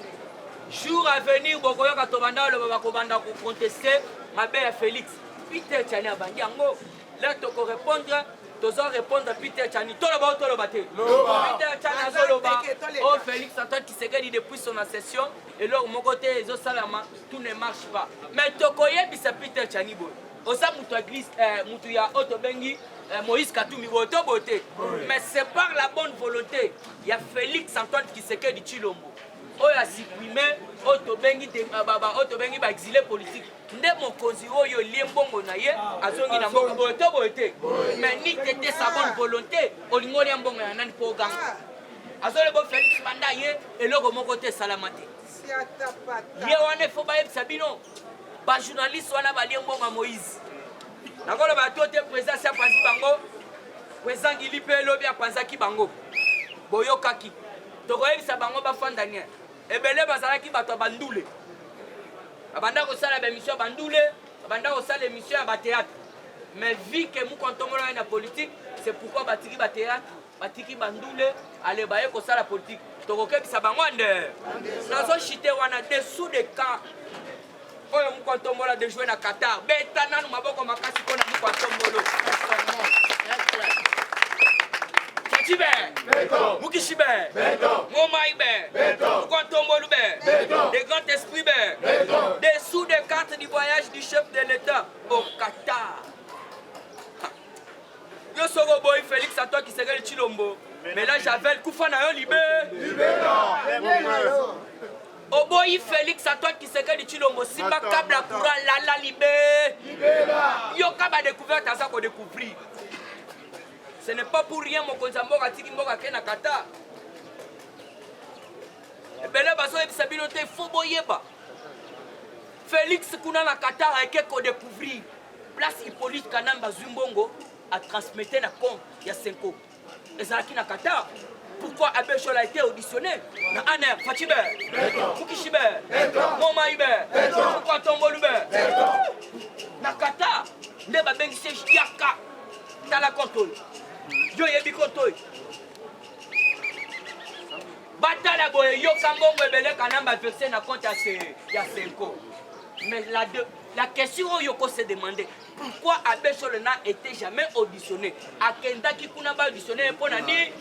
jour à venir bokoyoka to banda lo ba ko banda ko contester mabe ya Félix Peter Tchani abangi yango là to ko répondre tozo répondre Peter Tchani tolo ba te Peter Tchani azoloba oh Félix Antoine Tshisekedi depuis son accession et là mon côté ezo salama tout ne marche pas mais to ko yebisa Peter Tchani boy osa mutu église mutu ya auto bengi Moïse Katoumi boto boté. Mais c'est par la bonne volonté. Il y a Félix Antoine Tshisekedi Tshilombo. Il a supprimé Otobengi ba exilé politique. Nde mokonzi oyo liembongo na ye azongi na mbongo boto boté. Mais ni tete sa bonne volonté, olingo liembongo ya nani po ganga. Azole bo Félix banda ye eloko moko te salamate. Ye wane fo ba yebisa bino. Ba journaliste wana ba liembongo Moïse. Nakolo bato te président sia panzi bango président ngili pe lobi apanzaki bango boyokaki tokoyebisa bango bafanda nia ebele bazalaki bato bandule abanda kosala bémission bandule abanda kosala émission ya batéâtre mais vu que mukontombola na politique c'est pourquoi batiki batéâtre batiki bandule ale baye kosala politique tokokebisa bango nde nazo chité wana dessous de camp oyo mukontombola de jouer na Qatar beta nanu maboko makasi kona mukontombolo Tchibe beto Mukishibe beto Momaïbe beto Mukontombolo beto des grands esprits beto dessous des cartes du voyage du chef de l'État au Qatar yo soko boy Félix Antoine Tshisekedi Tshilombo mais là Javel Koufana yo libéra Oboyi Félix Antoine Tshisekedi Tshilombo simba kabla courant lala libéra yo kaba découverte à ça qu'on découvrir. Ce n'est pas pour rien mon konzamboka tiki mboka ke na Qatar. Ebele baso ebisa bino te fo boyeba. Félix kuna na Qatar eke ko découvrir. place Hippolyte Kanamba Zumbongo a transmetté la compte il y a 5 ans. Et ça qui n'a qu'à Qatar. Pourquoi Abbé Chol a été auditionné? Na Aner, Fatibe, Fukishibe, Momaïbe, pourquoi Tombolube? Na Qatar, Neba Bengise Yaka, Tala Kontol, Yo Yebi Kontol. Batala Boye, Yo Kambongo Ebele Kanamba versé na compte il y a 5 ans. Mais la question Yoko s'est demandé, pourquoi Abbé Chol n'a été jamais auditionné? Akenda Kikuna ba auditionné pour Nani?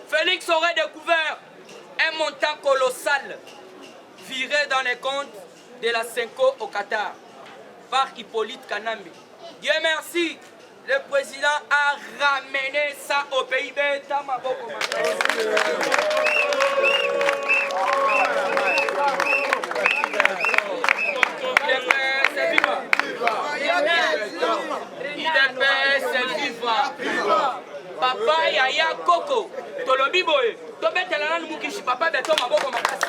Félix aurait découvert un montant colossal viré dans les comptes de la Senko au Qatar par Hippolyte Kanambi. Dieu merci, le président a ramené ça au PIB. Papa Yaya Koko, Tolobi Boy, Tobetela Mukishi, Papa Beto Maboko Makasi.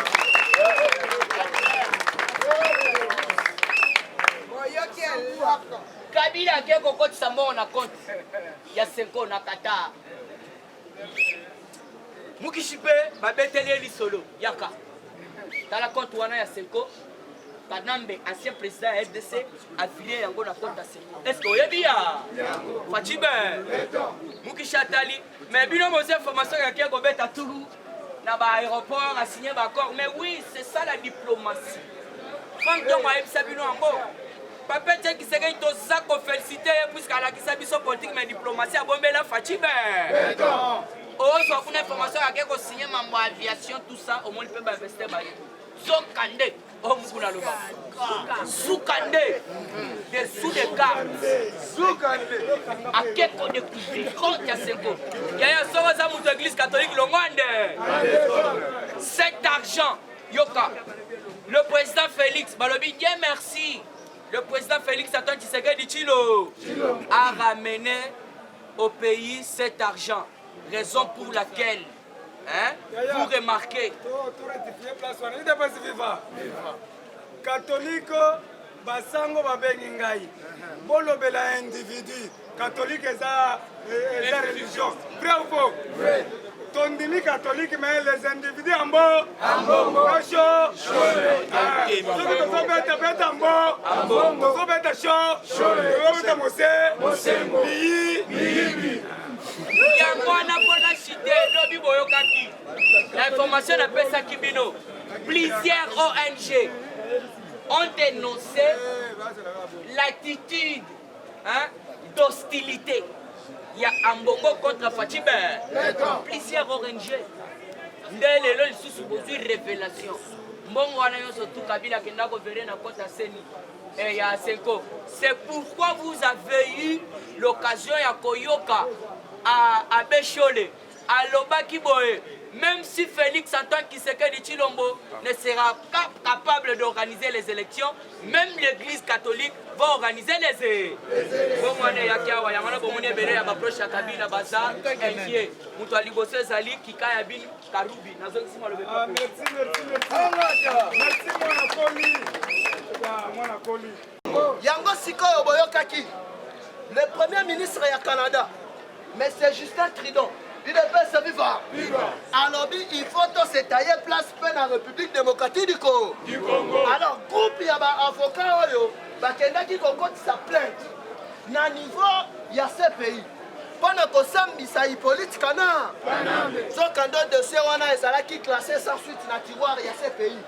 Kabila Keko Kote Sambo na compte, ya 5 ans na Qatar. Mukishipe, Babetele Lisolo, Yaka. Dans la compte wana ya 5 ans. Kanambe, ancien président FDC, affilié yango na compte à 5 ans. Est-ce que vous avez bien? Fatibe, Mukishatali, mais bien nos informations qui ont été à Toulou, dans l'aéroport, a signé l'accord. Mais oui, c'est ça la diplomatie. Franck Doma et Sabino Ambo. Papa qui s'est gagné tout ça qu'on félicite, puisqu'à la Kisabiso politique, mais diplomatie a bombé la Fatibe. Une information qui a signé ma aviation, tout ça, au moins il peut investir. Zokande, oh Mukuna Loba. Soukande, des sous de cartes. Zoukande. À quel qu'on découvre, quand il y a 5 ans. Il y a un sort de l'église catholique, le Rwanda. Cet argent, Yoka, le président Félix, Balobi, Dieu merci. Le président Félix Antoine Tshisekedi Tshilo a ramené au pays cet argent. Raison pour laquelle, vous remarquez. Catholique, basango babengi ngai. Bolobela individu. Catholique est la religion. Vrai ou faux? Tondimi catholique, mais les individus en bas. Chaud. L'information appelle ça Kibino. Plusieurs ONG ont dénoncé l'attitude d'hostilité. Il y a un bongo contre Fatibe. Plusieurs ONG. Ndele lo lisusu bozui révélation. Mbongo wana yo surtout Kabila kenda ko verrer na compte à Seni. Et ya Senko. C'est pourquoi vous avez eu l'occasion ya koyoka à Bécholé, à Lobaki Boé. Même si Félix Antoine Tshisekedi Tshilombo ne sera pas capable d'organiser les élections, même l'église catholique va organiser les élections. Yango Sikoyo Boyokaki, le premier ministre du Canada, mais c'est Justin Trudeau. Il est fait vivre. Alors, il faut se tailler place dans la République démocratique du Congo. Alors, groupe, il y a un avocat qui compte sa plainte. Na niveau, il y a ces pays. Pendant que ça, il y a Hippolyte Kanambi. Son candidat de ce qui est classé sans suite dans le tiroir, il y a ces pays.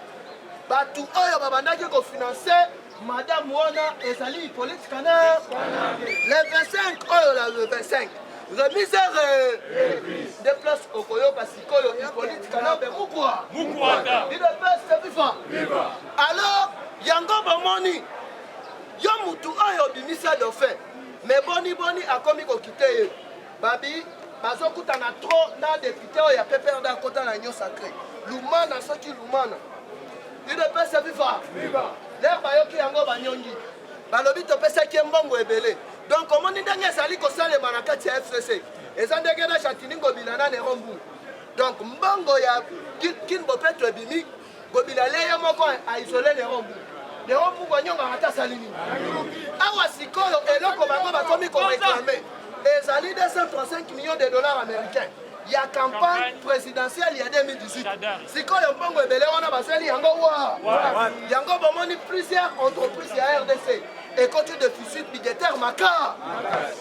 Tout le monde qui financé Madame Wana et Zali Hippolyte Kanambi. Les 25, le 25. Remise des places au Koyo Pasikoyo, Hippolyte Kanambi, Moukoua. Il est best vivant. Alors, Yango Bamoni, Yomutu Ayo Bimisa de fait. Mais Boni a commis qu'on quitte. Babi, Bazokuta na trop, na député, il y a pépère d'un côté de l'Union sacrée. Lumana, ce qui Lumana. Il est best vivant. L'air Bayoki Yango Banyongi. Balobi Topesa qui est mbongo ebele. Donc, comment on dit que ça les manakati FCC? Et ça n'a pas chatiningo bilana ne rombu. Donc, mbongo ya kin bopetwe bimi, gobilale ya moko a isolé les rombu. Léon Mouganyonga ata salini. Awa sikoyo eloko bango bakomi ko réclamer. Ezali 235 millions de dollars américains. Il y a campagne présidentielle il y a 2018. Sikoyo mbongo ebele wana basali yango wa. Yango bomoni plusieurs entreprises ya RDC. Et côté de déficit budgétaire maka.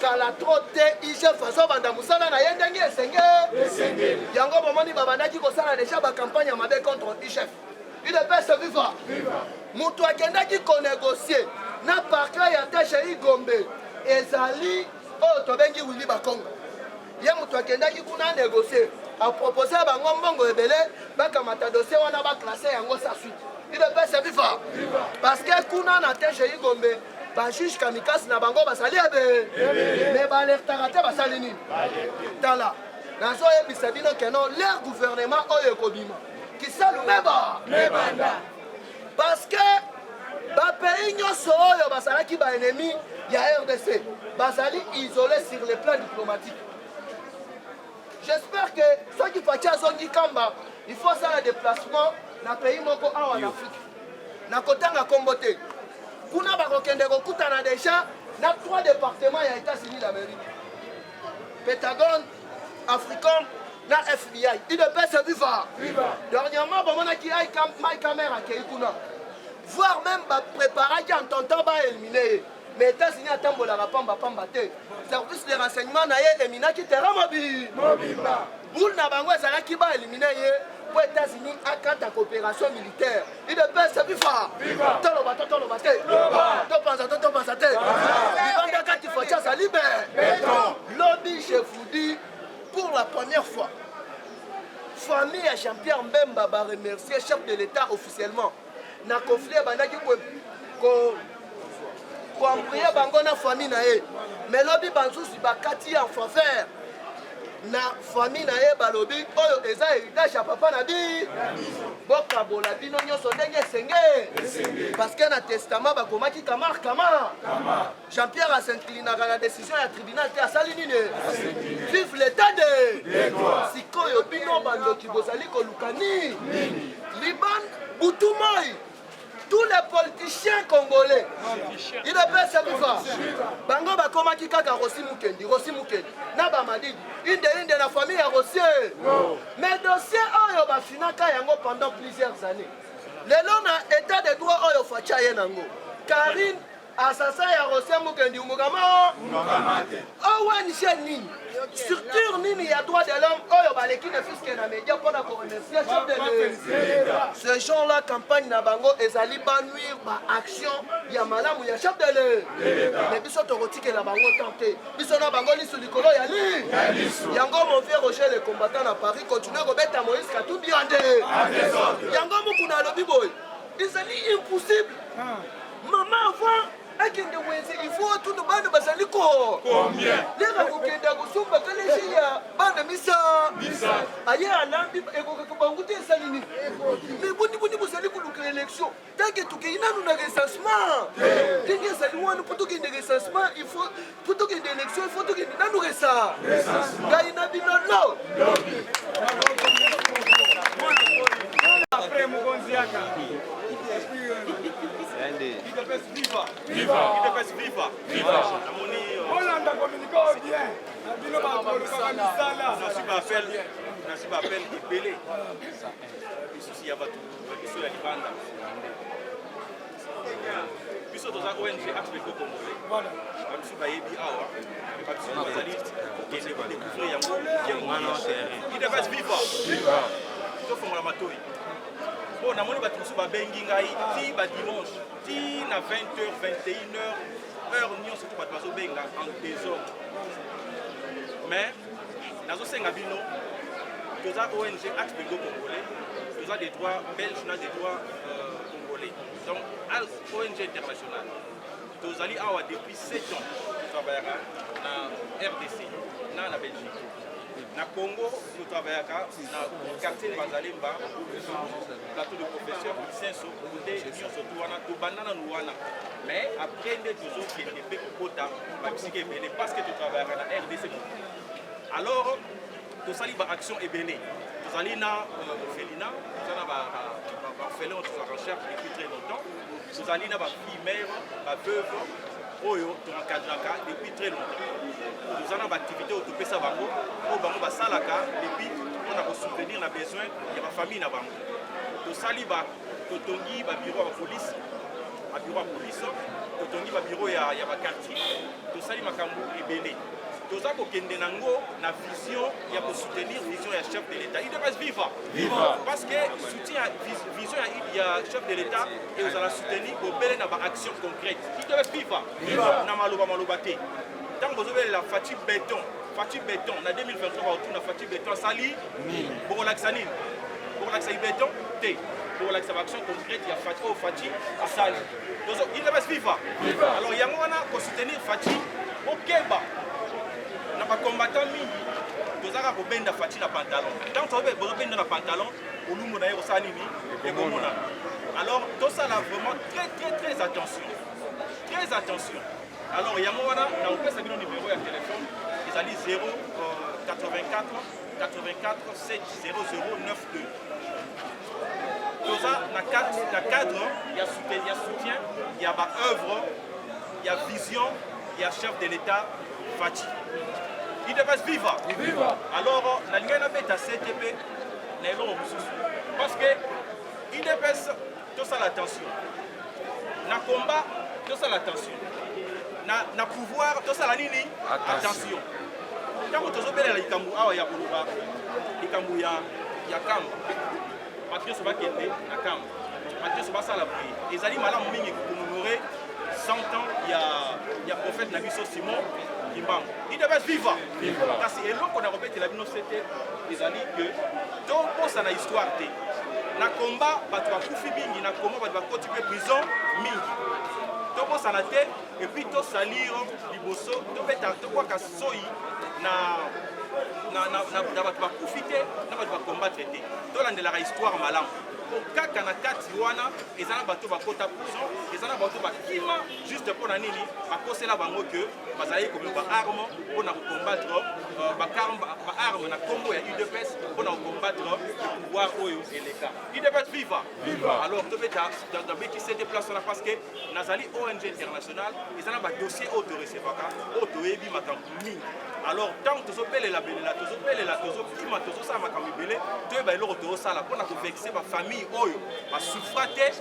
Kala trop te ije faso banda musala na yendenge esenge. Yango bomoni babandaki ko sala déjà ba campagne mabe contre ICHF. Il ne peut se vivre. Mutu akendaki ko négocier na parka ya Taché Gombe. Ezali oh tobengi Willy Bakonga. Ye mutu akendaki kuna négocier a proposé bango mbongo ebele bakamata dossier wana ba classer yango sa suite. Il ne peut se vivre. Parce que kuna na Taché Gombe ba juge kamikaze na bango basali ebe. Mais ba alertaka te basali nini? Tala. Nazo yebisa bino keno leur gouvernement oyo ekobima. Qui salu meba. Parce que ba pays nyonso oyo basalaki ba ennemi ya RDC basali isolé sur le plan diplomatique. J'espère que ceux qui font zongi kamba, il faut faire un déplacement dans le pays moko en Afrique. Na kotanga Kombote. Kuna bakokende kokutana déjà dans 3 départements ya États-Unis d'Amérique. Pentagone, Africom, na FBI. Il ne peut se vivre. Dernièrement, bon, on a qui a ma caméra qui est kuna. Voire même préparer qui en tentant ba éliminer. Mais États-Unis attendent la pamba te. Service de renseignement na ye éliminer qui terrain mobile. Boule na bango ezala qui ba éliminer ye. Pour États-Unis à quand ta coopération militaire. Il ne peut se vivre. Tolo bate. To pensa te. Vivanda quand il faut ça libère. Lobby je vous dis pour la première fois. Famille à Jean-Pierre Mbemba va remercier chef de l'État officiellement. Na conflit bandaki ko prier bango na famille na ye. Mais lobby banzusi bakati en faveur. Na famille na ye balobi oyo eza héritage ya papa na bi. Boka bola bino nyonso ndenge senge. Parce que na testament bakomaki kama. Jean-Pierre a s'incliné à la décision du tribunal te asali nini. Vive l'état de. Sikoyo bino bandoki bozali kolukani. Liban Boutoumoi. Tous les politiciens congolais, ils ne peuvent se vivre. Bango bakomaki kaka Rossi Mukendi. Naba Madidi, une de la famille a Rossi. Mais dossier oyo bafinaka yango pendant plusieurs années. Le long na état de droit oyo facha yenango. Karine assassin ya Rossi Mukendi umugama. ONG nini. Structure nini ya droit de l'homme oyo baleki ne fiske na média pour la remercier chef de ce genre-là campagne na bango ezali ba nuire ba action ya malamu ya chef de l'État. Mais biso torotike la bango tenté. Biso na bango lisu likolo ya li. Yango mon vieux Roger le combattant à Paris continue ko beta Moïse Katumbi ande. Yango mukuna lobi boy. Ezali impossible. Maman avant il faut tout le monde basali ko. Combien? Les rakokenda kusumba kaleshi ya bana misa. Aye alambi eko banguti salini. Mais boni bosali kuluka élection. Tant que tout kina nous na recensement. Tinga sali wana pour tout kende recensement, il faut pour tout kende élection, il faut tout kende na nous recensement. Gaina binono. Après Mugonziaka. Viva. Hollande communique bien. Nasi appel Ibele. Ici il y a Libanda. Biso toza ONG Axe Congolais. Voilà. Biso bayebi awa. Biso bazali kende ko découvrir yango. Il devait vivre. To fongola matoi. Bon, na moni batu ba bengi ngai ti ba dimanche ti na 20h 21h heure nyonso to batu bazo benga en désordre. Mais nazo senga bino toza ONG Axe Congolais, toza des droits belges, na des droits congolais. Donc ONG internationale. Tozali awa depuis 7 ans travaillera na RDC, na Belgique. Na Congo, nous travaillons dans le quartier de Bazalemba, plateau de professeur, Senso, côté surtout tout banana nouana. Mais après, nous avons fait des quotas, parce que tu travailles dans la RDC. Alors, tu as une action ébélée. tozali na orphelinat toza na baorphelin toza recherche depuis très longtemps tozali na bafille mère baveuve oyo toencadraka depuis très longtemps toza na baactivité oyo topesa bango oyo bango basalaka depuis mpona kosoutenir na besoin ya bafamille na bango tosali totongi babiro ya bapolice totongi babiro ya baquartier tosali makambo ebele toza kokende nango na vision ya kosoutenir vision ya chef de l'état idps viva parce que soutien vision ya chef de l'état eozala soutenir kobele na baaction concrète idps viva na maloba te ntango bozobelela fati béton na 2023 baotuna fati béton asali bokolakisa nini bokolakisa béton te bokolakisa baaction concrète ya fati oyo fati asali idps viva alors yango wana kosoutenir fati okeba na bacombattant mingi tozaka kobenda fati na pantalon ntango bozobenda na pantalon olumbu na ye kosala nini ekomona alors tosala vraiment très attention alors yango wana na kopesa bino numéro ya téléphone ezali 084 70092 toza na cadre ya soutien ya baœuvre ya vision ya chef de l'état fati idps viva alors nalingai nabeta ctp na eloko mosusu parce que idps tosala attention na combat tosala attention na pouvoir tosala nini attention ntango tozobelela likambo awa ya koloba likambo ya kamba bato nyonso bakende na kamba bato nyonso basala boye ezali malamu mingi kokomemore 100 ans ya prophète na biso Simon Kimbangu idps viva kasi eloko na kobetela bino sete ezali ke tokosa na histoire te na komba bato bakufi mingi na komba bato bakoti mpe prison mingi tokosana te epuis tosaliro liboso tobeta tokwaka soi na bato bakufi te na bato bakombattre te tolandelaka histoire malamu kaka na kati wana eza na bato bakota prison eza na bato bakima juste mpona nini bakosela bango ke bazali komi baarme mpona kokombattre baarme na nkombo ya udps mpona kokombattre pouvoir oyo eleka udps viva alors tobekisi ete place wana parce que nazali ong international eza na badossier oyo torecevaka oyo toyebi makambo mingi alors ntango tozobelela tozokima tozosala makambo ebele toyeba eloko tozosala mpona kovexe bafamille oyo basouffra te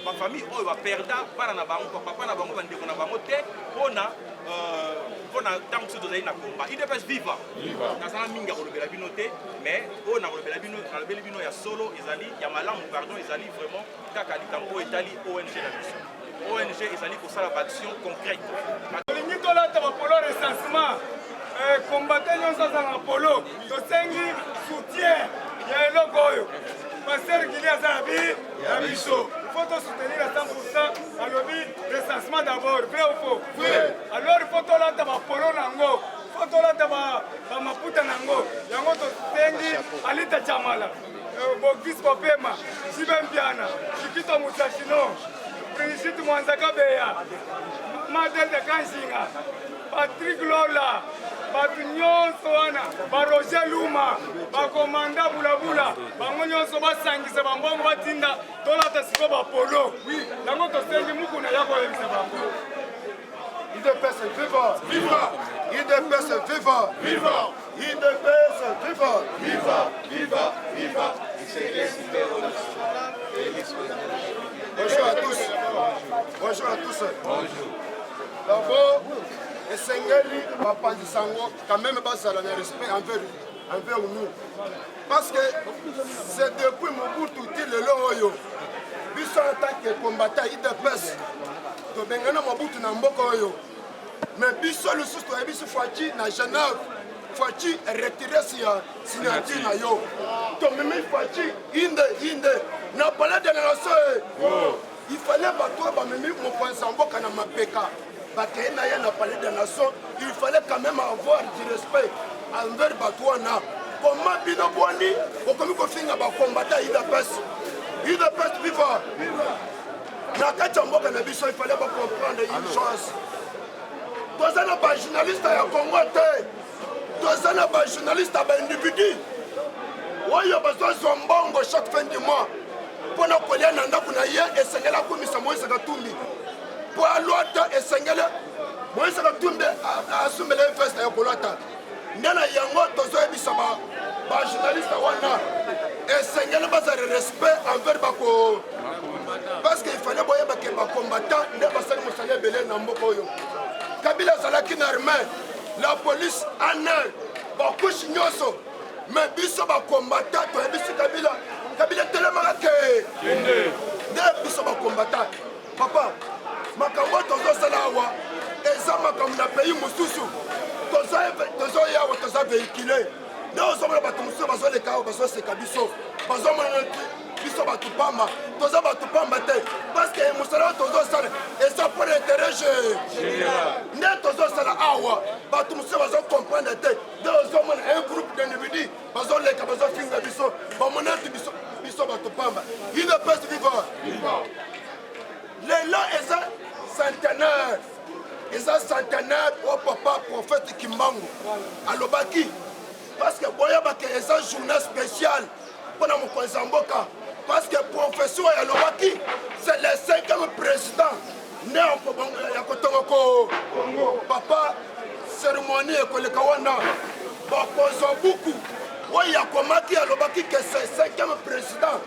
bafamille oyo baperda bana na bango papa na bango bandeko na bango te mpona ntango mosusu tozali na komba idps viva nazala mingi ya kolobela bino te mais oyo nalobeli bino ya solo ezali ya malamu pardon ezali vraiment kaka likambo oyo etali ong na biso ong ezali kosala baaction concrète tolingi tolata bapolo recensement combattant nyonso aza na polo tosengi soutien ya eloko oyo paster gili aza ya biso faut tosoutenir à 100% alobi recensement d'abord vrai ou faux alors il faut tolata bapolo nango faut tolata bamaputa nango yango tosengi alita chamala bogis kopema sibempiana chikito musashino Brigitte Mwanzaka Beya Madel de Kanshinga Patrick Lola bato nyonso wana baroger luma bakomanda bulabula bango nyonso basangisa bambongo batinda tolata siko bapolo yango tosengi mukuna ya koyebisa bango IDPS viva! Viva! IDPS viva! Viva! IDPS viva! Viva! Viva! Viva! Bonjour à tous. Bonjour à tous. Bonjour. D'abord, Essengeli Bapandisango, quand même, basala na respect envers nous. Parce que c'est depuis Mobutu le Loyo, biso en tant que combattant IDPS, to bengana Mobutu na mboka oyo. Mais biso le sous to biso Fati na Genève, Fati retiré signature na yo. To même Fati inde na palais de la nation. Il fallait battre même mon point Samboka na mapeka. Il fallait quand même avoir du respect envers Batouana. Comment Binobouani, comme il faut finir par combattre IDPS viva. Nakachamboka Nabiso, il fallait pas comprendre une chose. Toi, ça n'a pas journaliste à Congo, toi, ça n'a pas journaliste à individu. oyo bazozwa mbongo chaque fin du mois mpona kolia na ndako na ye esengeli akomisa Moïse Katumbi mpo alwata esengeli Moïse Katumbi asumbela ye feste ya kolwata nde na yango tozoyebisa bajournaliste wana esengeli bazali respect envers bako parce que il fallait boyeba ke bacombattant nde basali mosala ebele na mboka oyo Kabila azalaki na armée la police en air bakushe nyonso mais biso bacombattant toyebisi Kabila telemaka ke nde biso bacombattant papa makambo tozosala awa eza makambo na pays mosusu tozoya awa toza véhicule nde ozomona bato mosusu bazoleka awa bazoseka biso bazomona biso bato pamba toza bato pamba te parce que mosala oyo tozosala eza pour l'intérêt nde tozosala awa bato mosusu bazocomprendre te nde ozomona un groupe d'individu bazoleka bazofinga biso bamonati biso bato pamba une peste vivant lelo eza centenaire o papa prophète Kimbangu alobaki parce que boyabake eza journée spéciale mpona mokonzi ya mboka parce que profession ya lobaki c'est le 5e président ne ya kotonga ko papa cérémonie ekoleka wana bakozwa buku oyo akomaki alobaki que c'est 5e président